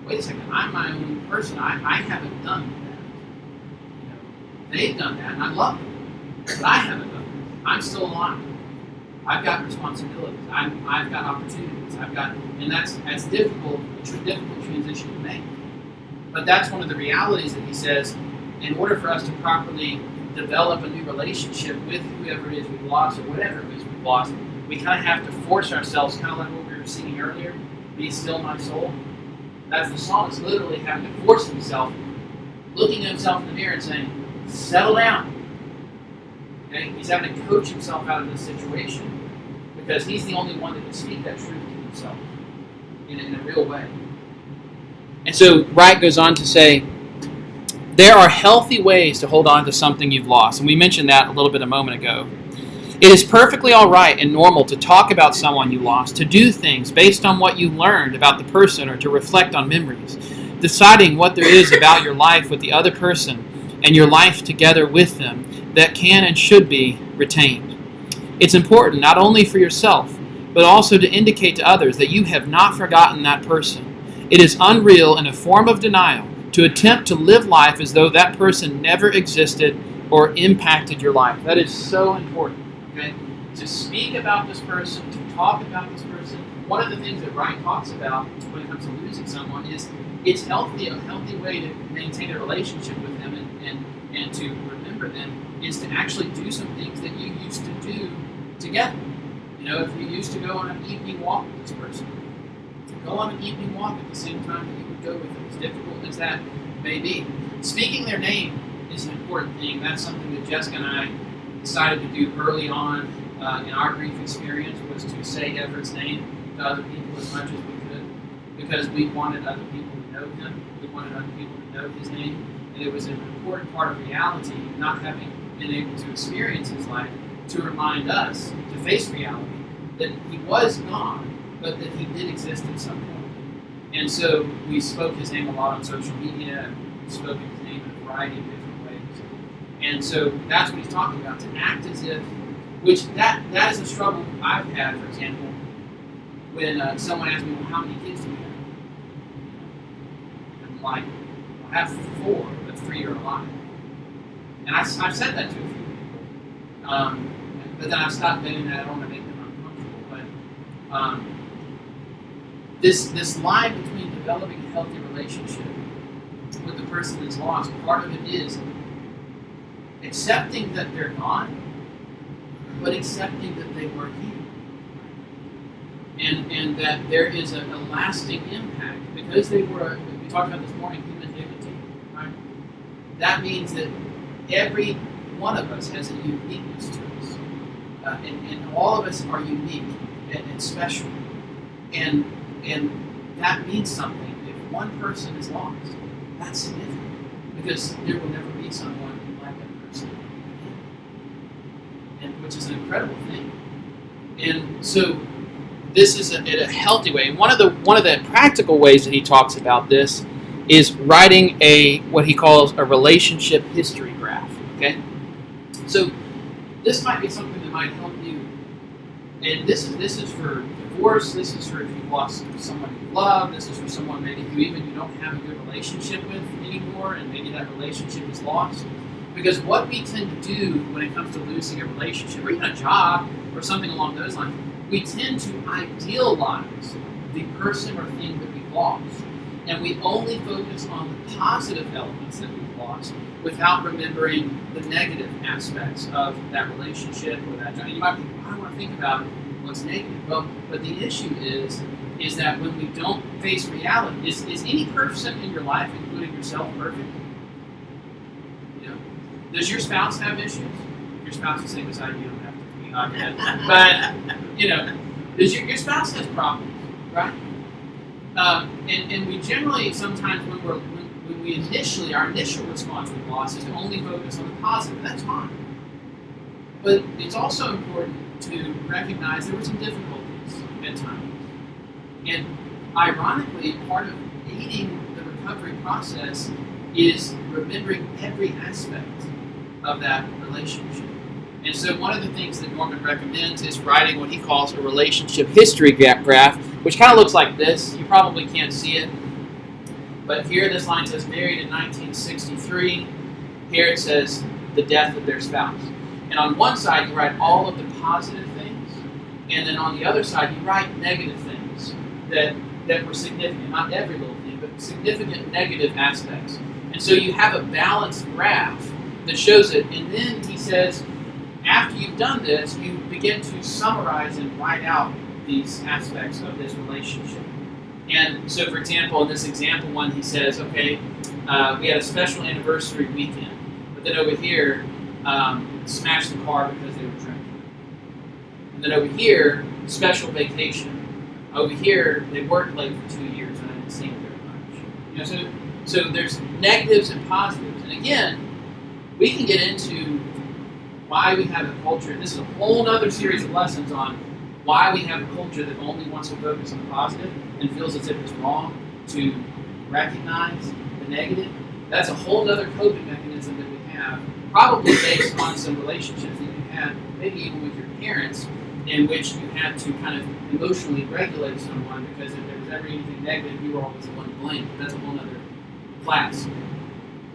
wait a second, I'm my own person. I haven't done that. They've done that, and I love them, but I haven't done that. I'm still alive. I've got responsibilities. I've got opportunities. And that's difficult. It's a difficult transition to make. But that's one of the realities that he says. In order for us to properly develop a new relationship with whoever it is we've lost or whatever it is we've lost, we kind of have to force ourselves, kind of like what we were singing earlier, "Be still, my soul." That's the psalmist literally having to force himself, looking at himself in the mirror and saying, "Settle down." Okay? He's having to coach himself out of this situation because he's the only one that can speak that truth to himself in a real way. And so Wright goes on to say, there are healthy ways to hold on to something you've lost. And we mentioned that a little bit a moment ago. It is perfectly all right and normal to talk about someone you lost, to do things based on what you learned about the person or to reflect on memories, deciding what there is about your life with the other person and your life together with them that can and should be retained. It's important not only for yourself, but also to indicate to others that you have not forgotten that person. It is unreal and a form of denial to attempt to live life as though that person never existed or impacted your life. That is so important, okay? To speak about this person, to talk about this person. One of the things that Wright talks about when it comes to losing someone is it's healthy. A healthy way to maintain a relationship with them and to remember them is to actually do some things that you used to do together. If you used to go on an evening walk with this person, go on an evening walk at the same time that you would go with them, as difficult as that may be. Speaking their name is an important thing. That's something that Jessica and I decided to do early on in our grief experience, was to say Everett's name to other people as much as we could, because we wanted other people to know him. We wanted other people to know his name. And it was an important part of reality, not having been able to experience his life, to remind us to face reality, that he was gone, but that he did exist at some point. And so we spoke his name a lot on social media, and we spoke his name in a variety of different ways. And so that's what he's talking about, to act as if, which that is a struggle I've had, for example, when someone asks me, well, how many kids do you have? like, I have 4, but 3 are alive. And I've said that to a few people. But then I've stopped doing that. I don't want to make them uncomfortable. But this line between developing a healthy relationship with the person that's lost, part of it is accepting that they're gone, but accepting that they were here. And that there is a lasting impact. Because they were, we talked about this morning, human dignity, right? That means that every one of us has a uniqueness to us. And all of us are unique and special. And that means something. If one person is lost, that's significant. Because there will never be someone like that person again. And which is an incredible thing. And so this is in a healthy way. And one of the practical ways that he talks about this is writing what he calls a relationship history graph. Okay? So this might be something that might help you. And this is for divorce, this is for if you've lost someone you love, this is for someone maybe who even you don't have a good relationship with anymore, and maybe that relationship is lost. Because what we tend to do when it comes to losing a relationship, or even a job, or something along those lines, we tend to idealize the person or thing that we've lost. And we only focus on the positive elements that we've lost without remembering the negative aspects of that relationship or that job. You might be, I don't want to think about what's negative. Well, but the issue is that when we don't face reality, is any person in your life, including yourself, perfect? You know? Does your spouse have issues? Your spouse is sitting beside you, don't have to be on your head. But, you know, does your spouse has problems, right? And we generally, sometimes when we our initial response with loss is to only focus on the positive. That's fine. But it's also important to recognize there were some difficulties at times. And ironically, part of aiding the recovery process is remembering every aspect of that relationship. And so one of the things that Norman recommends is writing what he calls a relationship history graph, which kind of looks like this. You probably can't see it. But here this line says married in 1963. Here it says the death of their spouse. And on one side you write all of the positive things, and then on the other side you write negative things that were significant. Not every little thing, but significant negative aspects. And so you have a balanced graph that shows it. And then he says, after you've done this, you begin to summarize and write out these aspects of this relationship. And so, for example, in this example one, he says, okay, we had a special anniversary weekend, but then over here, smashed the car because they were drinking. And then over here, special vacation. Over here, they worked late for 2 years and I didn't see them very much. You know, so there's negatives and positives. And again, we can get into why we have a culture. This is a whole other series of lessons on why we have a culture that only wants to focus on the positive and feels as if it's wrong to recognize the negative. That's a whole other coping mechanism that we have, probably based on some relationships that you had, maybe even with your parents, in which you had to kind of emotionally regulate someone because if there was ever anything negative, you were always the one to blame. That's a whole other class.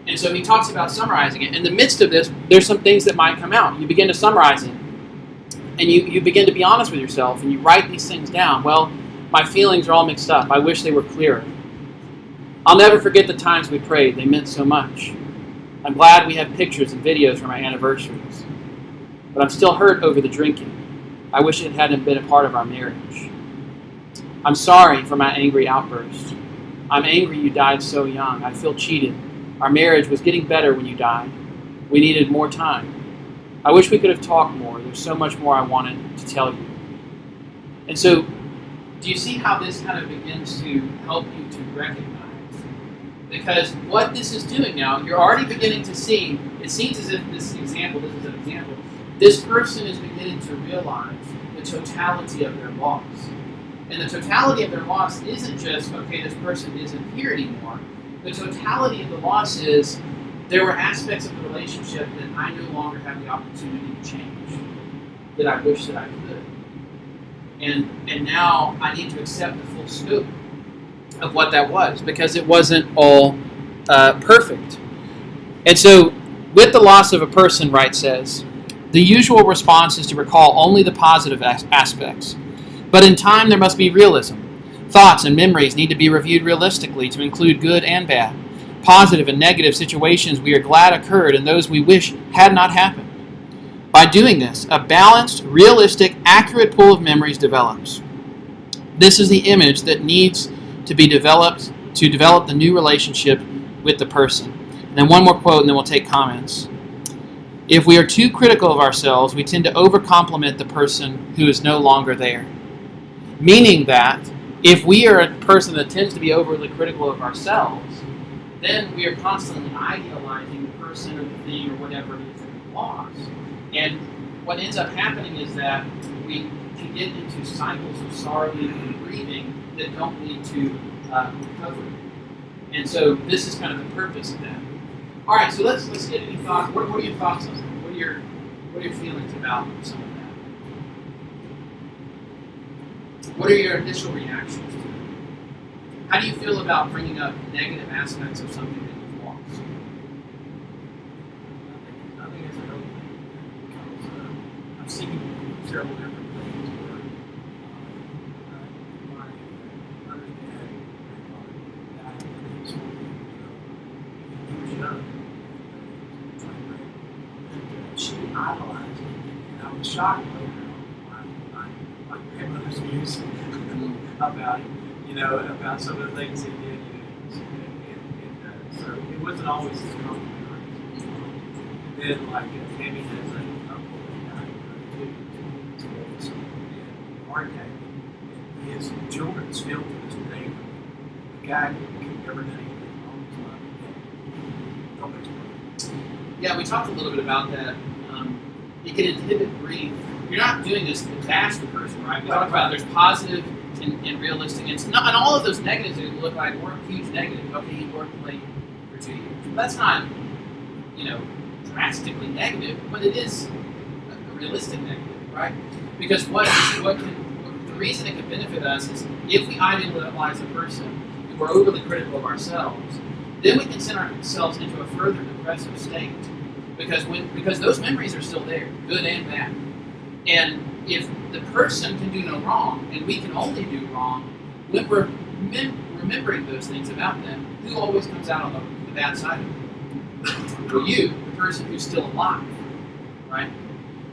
And so he talks about summarizing it. In the midst of this, there's some things that might come out. You begin to summarize it. And you begin to be honest with yourself, and you write these things down. Well, my feelings are all mixed up. I wish they were clearer. I'll never forget the times we prayed. They meant so much. I'm glad we have pictures and videos from our anniversaries. But I'm still hurt over the drinking. I wish it hadn't been a part of our marriage. I'm sorry for my angry outburst. I'm angry you died so young. I feel cheated. Our marriage was getting better when you died. We needed more time. I wish we could have talked more. There's so much more I wanted to tell you. And so, do you see how this kind of begins to help you to recognize? Because what this is doing now, you're already beginning to see, it seems as if this is an example, this person is beginning to realize the totality of their loss. And the totality of their loss isn't just, okay, this person isn't here anymore. The totality of the loss is there were aspects of the relationship that I no longer have the opportunity to change, that I wish that I could. And now I need to accept the full scope of what that was, because it wasn't all perfect. And so, with the loss of a person, Wright says, the usual response is to recall only the positive aspects. But in time, there must be realism. Thoughts and memories need to be reviewed realistically to include good and bad. Positive and negative situations we are glad occurred and those we wish had not happened. By doing this, a balanced, realistic, accurate pool of memories develops. This is the image that needs to be developed to develop the new relationship with the person. And then one more quote, and then we'll take comments. If we are too critical of ourselves, we tend to overcompliment the person who is no longer there. Meaning that if we are a person that tends to be overly critical of ourselves, then we are constantly idealizing the person or the thing or whatever it is that we lost. And what ends up happening is that we can get into cycles of sorrowing and grieving that don't lead to recovery. And so this is kind of the purpose of that. All right, so let's get any thoughts. What are your thoughts on that? What are your feelings about some of that? What are your initial reactions to it? How do you feel about bringing up negative aspects of something that you've lost? I think it's a healthy thing because I've seen several different things where my mother's dad died when he was 40. He was young. She idolized him, and I was shocked later on my grandmother's views about him. About some of the things he did, so it wasn't always as complimentary. And then, like, Tammy has an uncle that died too, and heart attack. And his children still to this day, the guy could never do anything wrong in his life. Nobody's perfect. Yeah, we talked a little bit about that. It can inhibit grief. You're not doing this to bash the person, right? We talked about there's positive and realistic. And all of those negatives that look like weren't huge negatives. Okay, he worked late for 2 years. That's not, drastically negative, but it is a realistic negative, right? Because the reason it can benefit us is if we idealize a person and we're overly critical of ourselves, then we can send ourselves into a further depressive state. Because those memories are still there, good and bad. And if the person can do no wrong, and we can only do wrong, when we're remembering those things about them, who always comes out on the bad side of it? Well, you, the person who's still alive, right?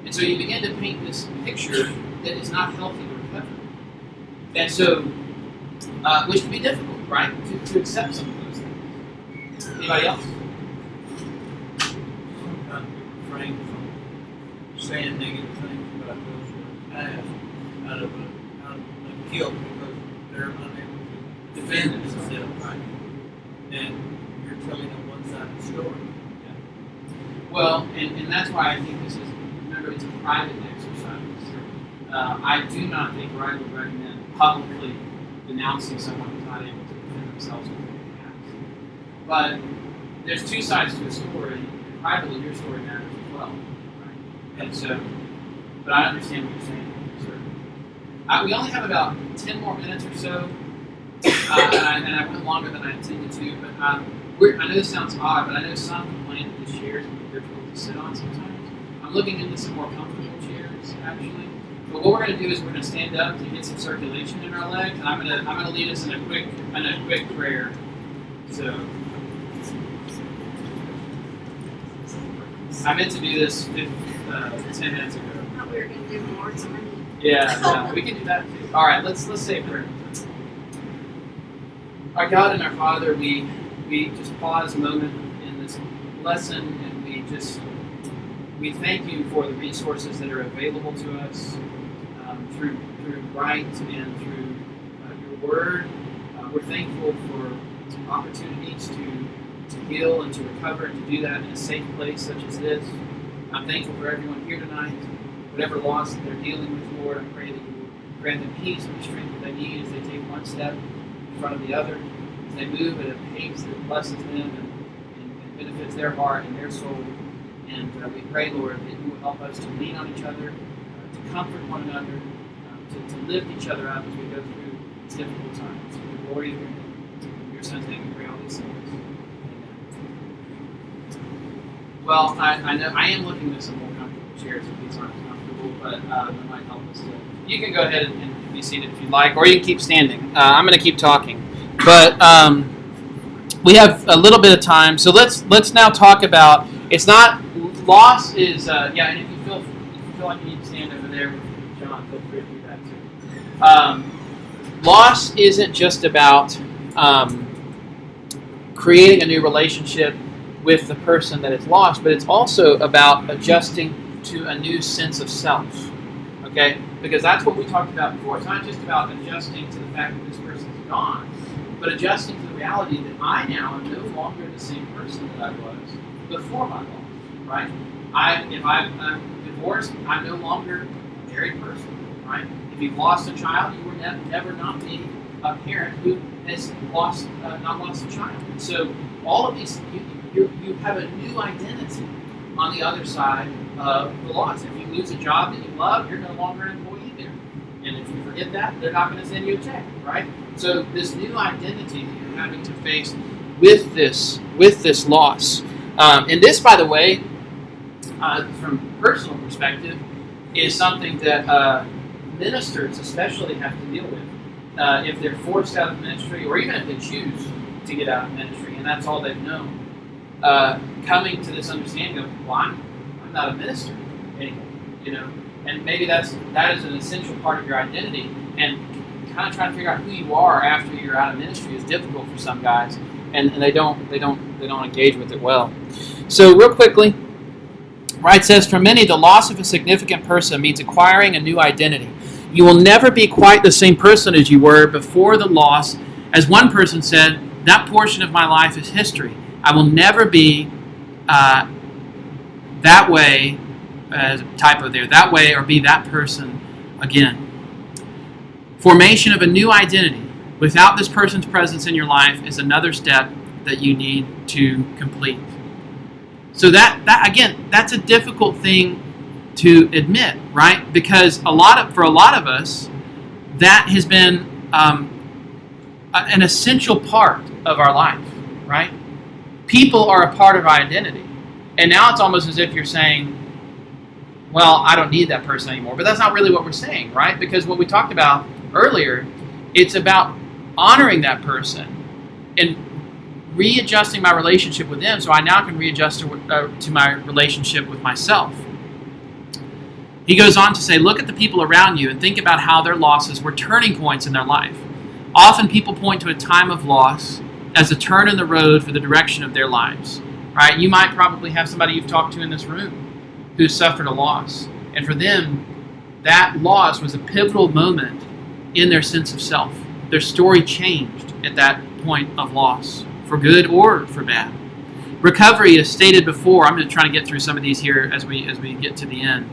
And so you begin to paint this picture that is not healthy to recover. And so, which can be difficult, right, to accept some of those things. Anybody else? Sometimes we refrain from saying negative things about those who are past out of guilt because they're unable to defend themselves. Right. And you're telling them one side of the story. Well, and that's why I think this is, remember, it's a private exercise. I do not think I would recommend publicly denouncing someone who's not able to defend themselves with their past. But there's two sides to the story. Privately, your story matters as well. Right? And so, but I understand what you're saying. Sir. We only have about 10 more minutes or so, and I went longer than I intended to, but I know this sounds odd, but I know some complain that the chairs can be difficult to sit on sometimes. I'm looking into some more comfortable chairs, actually. But what we're going to do is we're going to stand up to get some circulation in our legs, and I'm going to lead us in a quick prayer. So I meant to do this 10 minutes ago. I thought we were going to do more time. Yeah, we can do that too. All right, let's say a prayer. Our God and our Father, we just pause a moment in this lesson, and we thank you for the resources that are available to us through Wright and through your Word. We're thankful for opportunities to heal and to recover and to do that in a safe place such as this. I'm thankful for everyone here tonight. Whatever loss that they're dealing with, Lord, I pray that you will grant them peace and the strength that they need as they take one step in front of the other, as they move at a pace that blesses them and benefits their heart and their soul. And we pray, Lord, that you will help us to lean on each other, to comfort one another, to lift each other up as we go through these difficult times. For the glory of your name. presenting reality symbols. Well, I know I am looking at some more comfortable chairs if these aren't comfortable, but it might help us to. You can go ahead and be seated if you like, or you can keep standing. I'm going to keep talking, but we have a little bit of time, so let's now talk about. It's not loss is yeah, and if you feel like you need to stand over there, John, feel free to do that too. Loss isn't just about creating a new relationship with the person that is lost, but it's also about adjusting to a new sense of self. Okay? Because that's what we talked about before. It's not just about adjusting to the fact that this person is gone, but adjusting to the reality that I now am no longer the same person that I was before my loss. Right? If I'm divorced, I'm no longer a married person. Right? If you've lost a child, you will never not be a parent who has not lost a child. So all of these, you have a new identity on the other side of the loss. If you lose a job that you love, you're no longer an employee there. And if you forget that, they're not going to send you a check, right? So this new identity that you're having to face with this loss. And this, by the way, from a personal perspective, is something that ministers especially have to deal with if they're forced out of ministry, or even if they choose to get out of ministry, and that's all they've known. Coming to this understanding of, well, I'm not a minister anymore, you know, and maybe that is an essential part of your identity, and kind of trying to figure out who you are after you're out of ministry is difficult for some guys, and they don't engage with it well. So real quickly, right, it says, for many, the loss of a significant person means acquiring a new identity. You will never be quite the same person as you were before the loss. As one person said, that portion of my life is history. I will never be that way, as a typo there, that way or be that person again. Formation of a new identity without this person's presence in your life is another step that you need to complete. So that again, that's a difficult thing to admit, right? Because for a lot of us, that has been an essential part of our life, right? People are a part of our identity. And now it's almost as if you're saying, well, I don't need that person anymore. But that's not really what we're saying, right? Because what we talked about earlier, it's about honoring that person and readjusting my relationship with them so I now can readjust to my relationship with myself. He goes on to say, look at the people around you and think about how their losses were turning points in their life. Often people point to a time of loss as a turn in the road for the direction of their lives. Right? You might probably have somebody you've talked to in this room who suffered a loss. And for them, that loss was a pivotal moment in their sense of self. Their story changed at that point of loss, for good or for bad. Recovery, as stated before, I'm going to try to get through some of these here as we get to the end.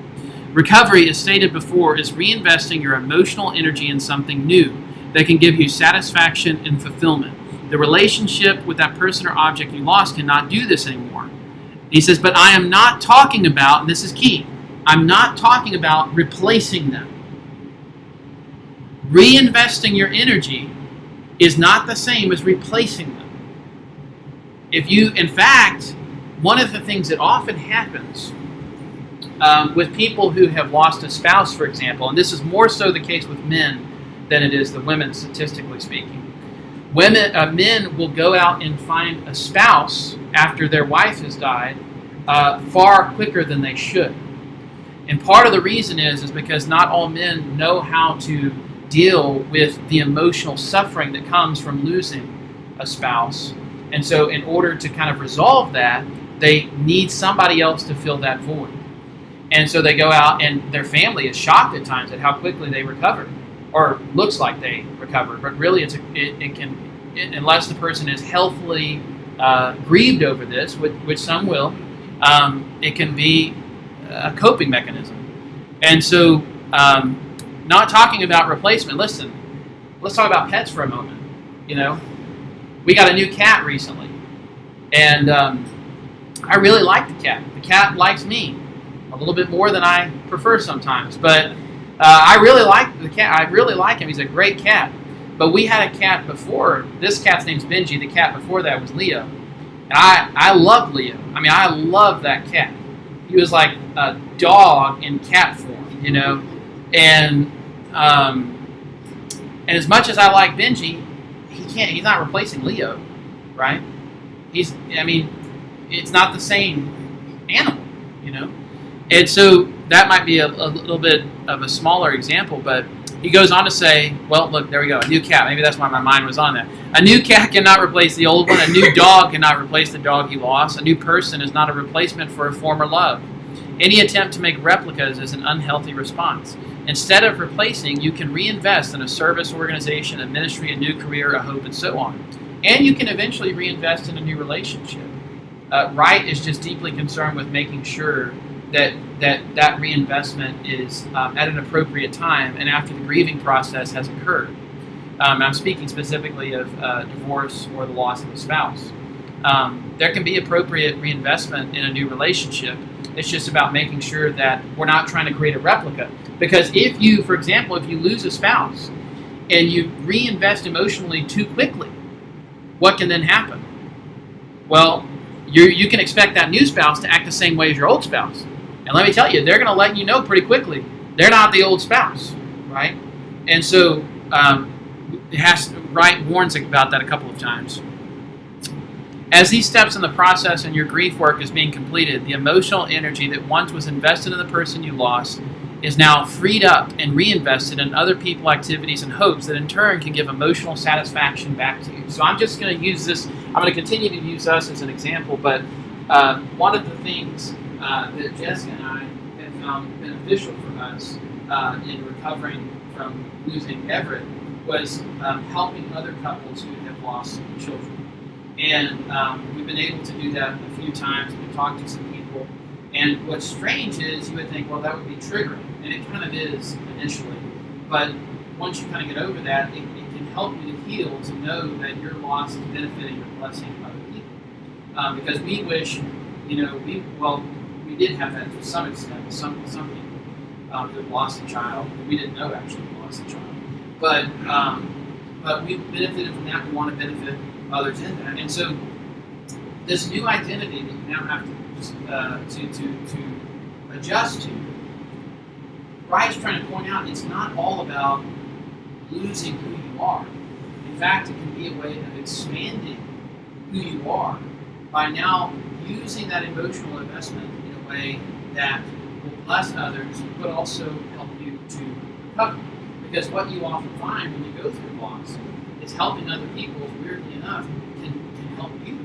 Recovery, as stated before, is reinvesting your emotional energy in something new that can give you satisfaction and fulfillment. The relationship with that person or object you lost cannot do this anymore. He says, but I am not talking about, and this is key, I'm not talking about replacing them. Reinvesting your energy is not the same as replacing them. In fact, one of the things that often happens with people who have lost a spouse, for example, and this is more so the case with men than it is the women, statistically speaking. Men will go out and find a spouse after their wife has died far quicker than they should. And part of the reason is because not all men know how to deal with the emotional suffering that comes from losing a spouse. And so in order to kind of resolve that, they need somebody else to fill that void. And so they go out, and their family is shocked at times at how quickly they recover, or looks like they recover. But really, unless the person is healthily grieved over this, which some will, it can be a coping mechanism. And so, not talking about replacement. Listen, let's talk about pets for a moment. You know, we got a new cat recently, and I really like the cat. The cat likes me a little bit more than I prefer sometimes, but I really like the cat. I really like him. He's a great cat. But we had a cat before. This cat's name's Benji. The cat before that was Leo. And I love Leo. I mean, I love that cat. He was like a dog in cat form, you know. And as much as I like Benji, he's not replacing Leo, right? It's not the same animal, you know. And so that might be a little bit of a smaller example, but he goes on to say, well, look, there we go, a new cat. Maybe that's why my mind was on that. A new cat cannot replace the old one. A new dog cannot replace the dog he lost. A new person is not a replacement for a former love. Any attempt to make replicas is an unhealthy response. Instead of replacing, you can reinvest in a service organization, a ministry, a new career, a hope, and so on. And you can eventually reinvest in a new relationship. Wright is just deeply concerned with making sure that reinvestment is at an appropriate time and after the grieving process has occurred. I'm speaking specifically of divorce or the loss of a spouse. There can be appropriate reinvestment in a new relationship. It's just about making sure that we're not trying to create a replica. Because if you, for example, if you lose a spouse and you reinvest emotionally too quickly, what can then happen? Well, you can expect that new spouse to act the same way as your old spouse. And let me tell you, they're going to let you know pretty quickly they're not the old spouse, right? And so Wright warns about that a couple of times. As these steps in the process and your grief work is being completed, the emotional energy that once was invested in the person you lost is now freed up and reinvested in other people, activities, and hopes that in turn can give emotional satisfaction back to you. So I'm just going to use this, I'm going to continue to use us as an example, but one of the things that Jessica and I have found beneficial for us in recovering from losing Everett was helping other couples who have lost children. And we've been able to do that a few times. We've talked to some people. And what's strange is you would think, well, that would be triggering. And it kind of is initially. But once you kind of get over that, it can help you to heal, to know that your loss is benefiting or blessing other people. Because we wish, we did have that to some extent with some people who lost a child. We didn't know actually we lost a child. But we benefited from that. We want to benefit others in that. And so this new identity that you now have to adjust to, Wright's trying to point out it's not all about losing who you are. In fact, it can be a way of expanding who you are by now using that emotional investment in a way that will bless others, but also help you to recover. Because what you often find when you go through loss is helping other people, weirdly enough, can help you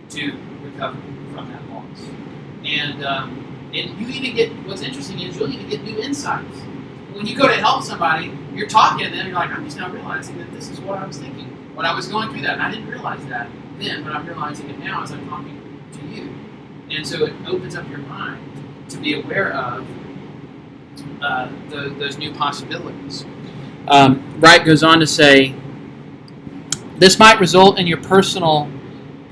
to recover from that loss. And you even get, what's interesting is you'll even get new insights. When you go to help somebody, you're talking to them, you're like, I'm just now realizing that this is what I was thinking when I was going through that. And I didn't realize that then, but I'm realizing it now as I'm talking to you. And so it opens up your mind to be aware of those new possibilities. Wright goes on to say, this might result in your personal,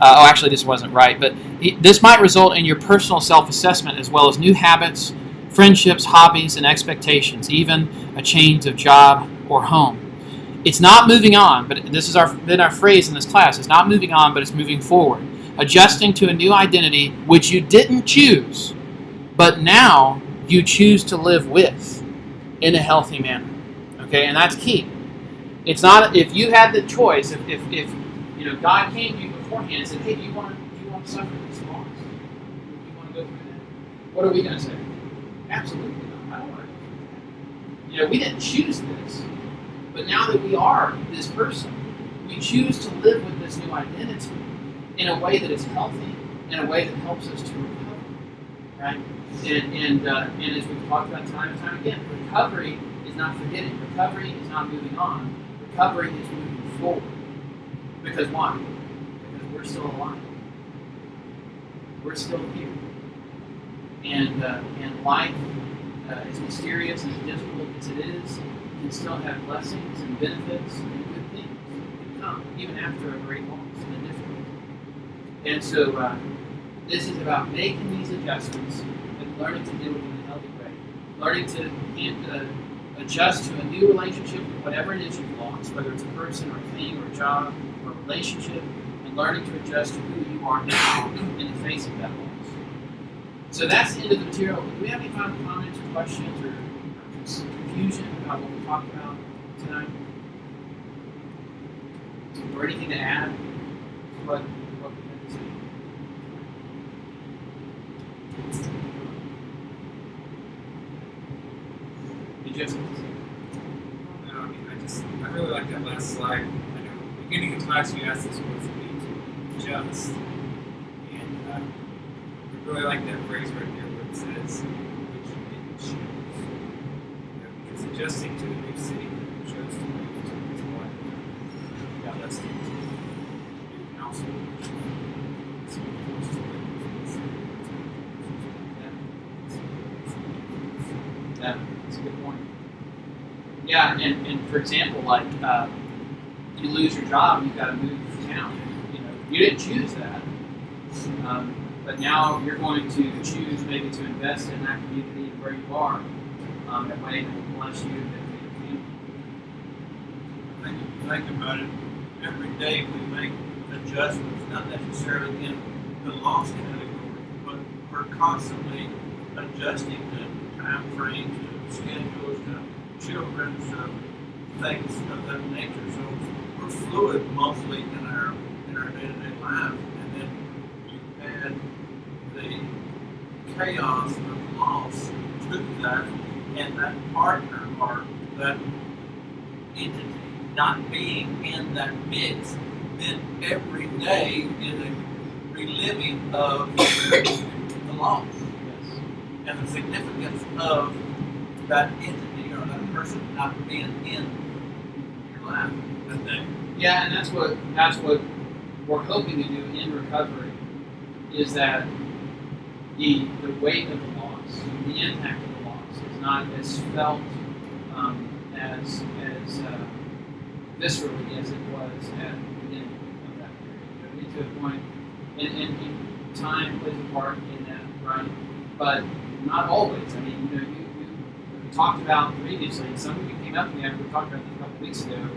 actually this wasn't right, but this might result in your personal self-assessment as well as new habits, friendships, hobbies, and expectations, even a change of job or home. It's not moving on, but this has been our phrase in this class. It's not moving on, but it's moving forward. Adjusting to a new identity which you didn't choose, but now you choose to live with in a healthy manner. Okay, and that's key. It's not if you had the choice. If God came to you beforehand and said, "Hey, do you want to suffer this loss? Do you want to go through that?" What are we going to say? Absolutely not. I don't want to go through that. We didn't choose this, but now that we are this person, we choose to live with this new identity in a way that is healthy, in a way that helps us to recover. Right? And as we've talked about time and time again, recovery is not forgetting. Recovery is not moving on. Recovery is moving forward. Because why? Because we're still alive. We're still here. And life, as mysterious and difficult as it is, can still have blessings and benefits and good things that come, even after a great loss and a difficulty. And so this is about making these adjustments and learning to deal with them in a healthy way. Learning to adjust to a new relationship with whatever it is you've lost, whether it's a person or a thing or a job or a relationship, and learning to adjust to who you are now in the face of that loss. So that's the end of the material. Do we have any final comments or questions or just confusion about what we talked about tonight? Or anything to add to what we had to say? Did you have something to say? No, I mean, I really like that last slide. I know at the beginning of class you asked us what does it mean to adjust. And I really like that phrase right there where it says, which you didn't choose. Because adjusting to the new city that you chose to move to is what adjusting to the new household. So you're forced to live within the city. That's a good point. Yeah, and for example, like you lose your job, you've got to move town. You didn't choose that, but now you're going to choose maybe to invest in that community where you are in a way that will bless you and benefit your family. Think about it. Every day we make adjustments, not necessarily in the loss category, but we're constantly adjusting to time frames, to schedules, to children, to things of that nature. So we're fluid mostly in our day-to-day lives, and then you add the chaos of loss to that, and that partner or that entity not being in that mix, then every day is a reliving of the loss and the significance of that entity or that person not being in your life that day. Yeah, and that's what we're hoping to do in recovery is that the weight of the loss, the impact of the loss, is not as felt as viscerally as it was at the beginning of that period. We get to a point, and time plays a part in that, right? But not always. I mean, we talked about previously, and some of you came up to me after we talked about this a couple of weeks ago.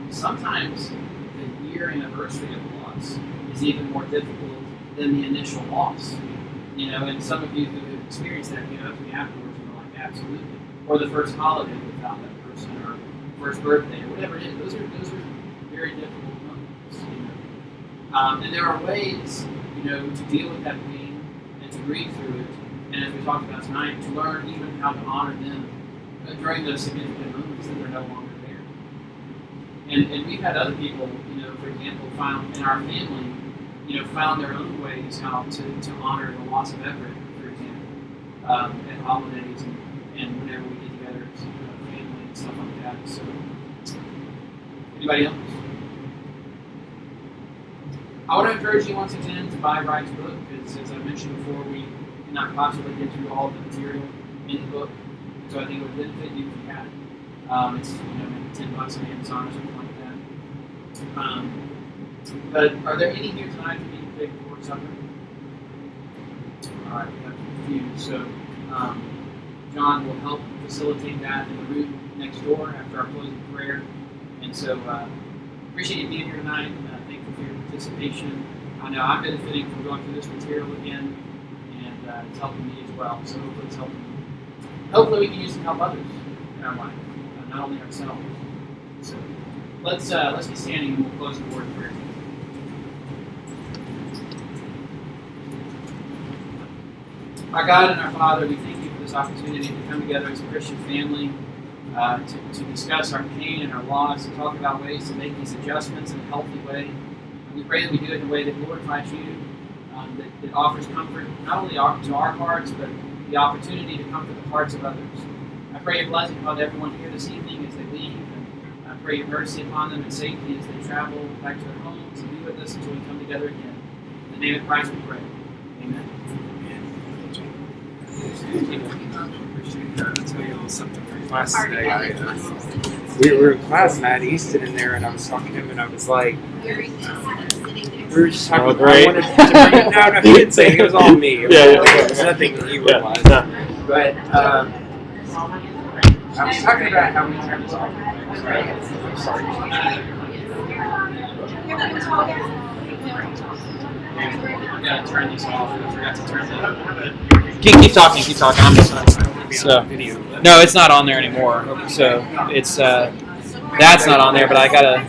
Sometimes the year anniversary of the loss is even more difficult than the initial loss. And some of you who have experienced that came up to me afterwards and were like, absolutely. Or the first holiday without that person, or first birthday, or whatever it is. Those are very difficult moments. And there are ways, to deal with that pain and to grieve through it. And as we talked about tonight, to learn even how to honor them during those significant moments that they're no longer there. And we've had other people, for example, found in our family, found their own ways how to honor the loss of Everett, for example, at holidays and whenever we get together as a family and stuff like that. So, anybody else? I want to encourage you once again to buy Wright's book, because as I mentioned before, we cannot possibly get through all the material in the book. So I think it would benefit you if you had it. It's maybe $10 on Amazon or something like that. But are there any here tonight that need to take for supper? All right, we have a few. So John will help facilitate that in the room next door after our closing prayer. And so appreciate you being here tonight. Thankful for your participation. I know I'm benefiting from going through this material again, and it's helping me as well. So hopefully it's helping you. Hopefully we can use it to help others in our life, not only ourselves. So let's be standing and we'll close the word of prayer. Our God and our Father, we thank you for this opportunity to come together as a Christian family to discuss our pain and our loss, to talk about ways to make these adjustments in a healthy way. And we pray that we do it in a way that glorifies you, that offers comfort not only to our hearts, but the opportunity to comfort the hearts of others. I pray your blessing upon everyone here this evening as they leave, and I pray your mercy upon them and safety as they travel back to their homes and be with us until we come together again. In the name of Christ we pray. Amen. I'll tell you a little something from class today. We were in class and I had Easton in there and I was talking to him and I was like, we were just talking about, I wanted to bring it, no, he didn't say it, it was all me. It was nothing that he realized. But, I was talking about how we turned this off. I'm sorry. Gotta turn this off. I forgot to turn that. Keep talking. I'm just so. No, it's not on there anymore. So it's that's not on there. But I gotta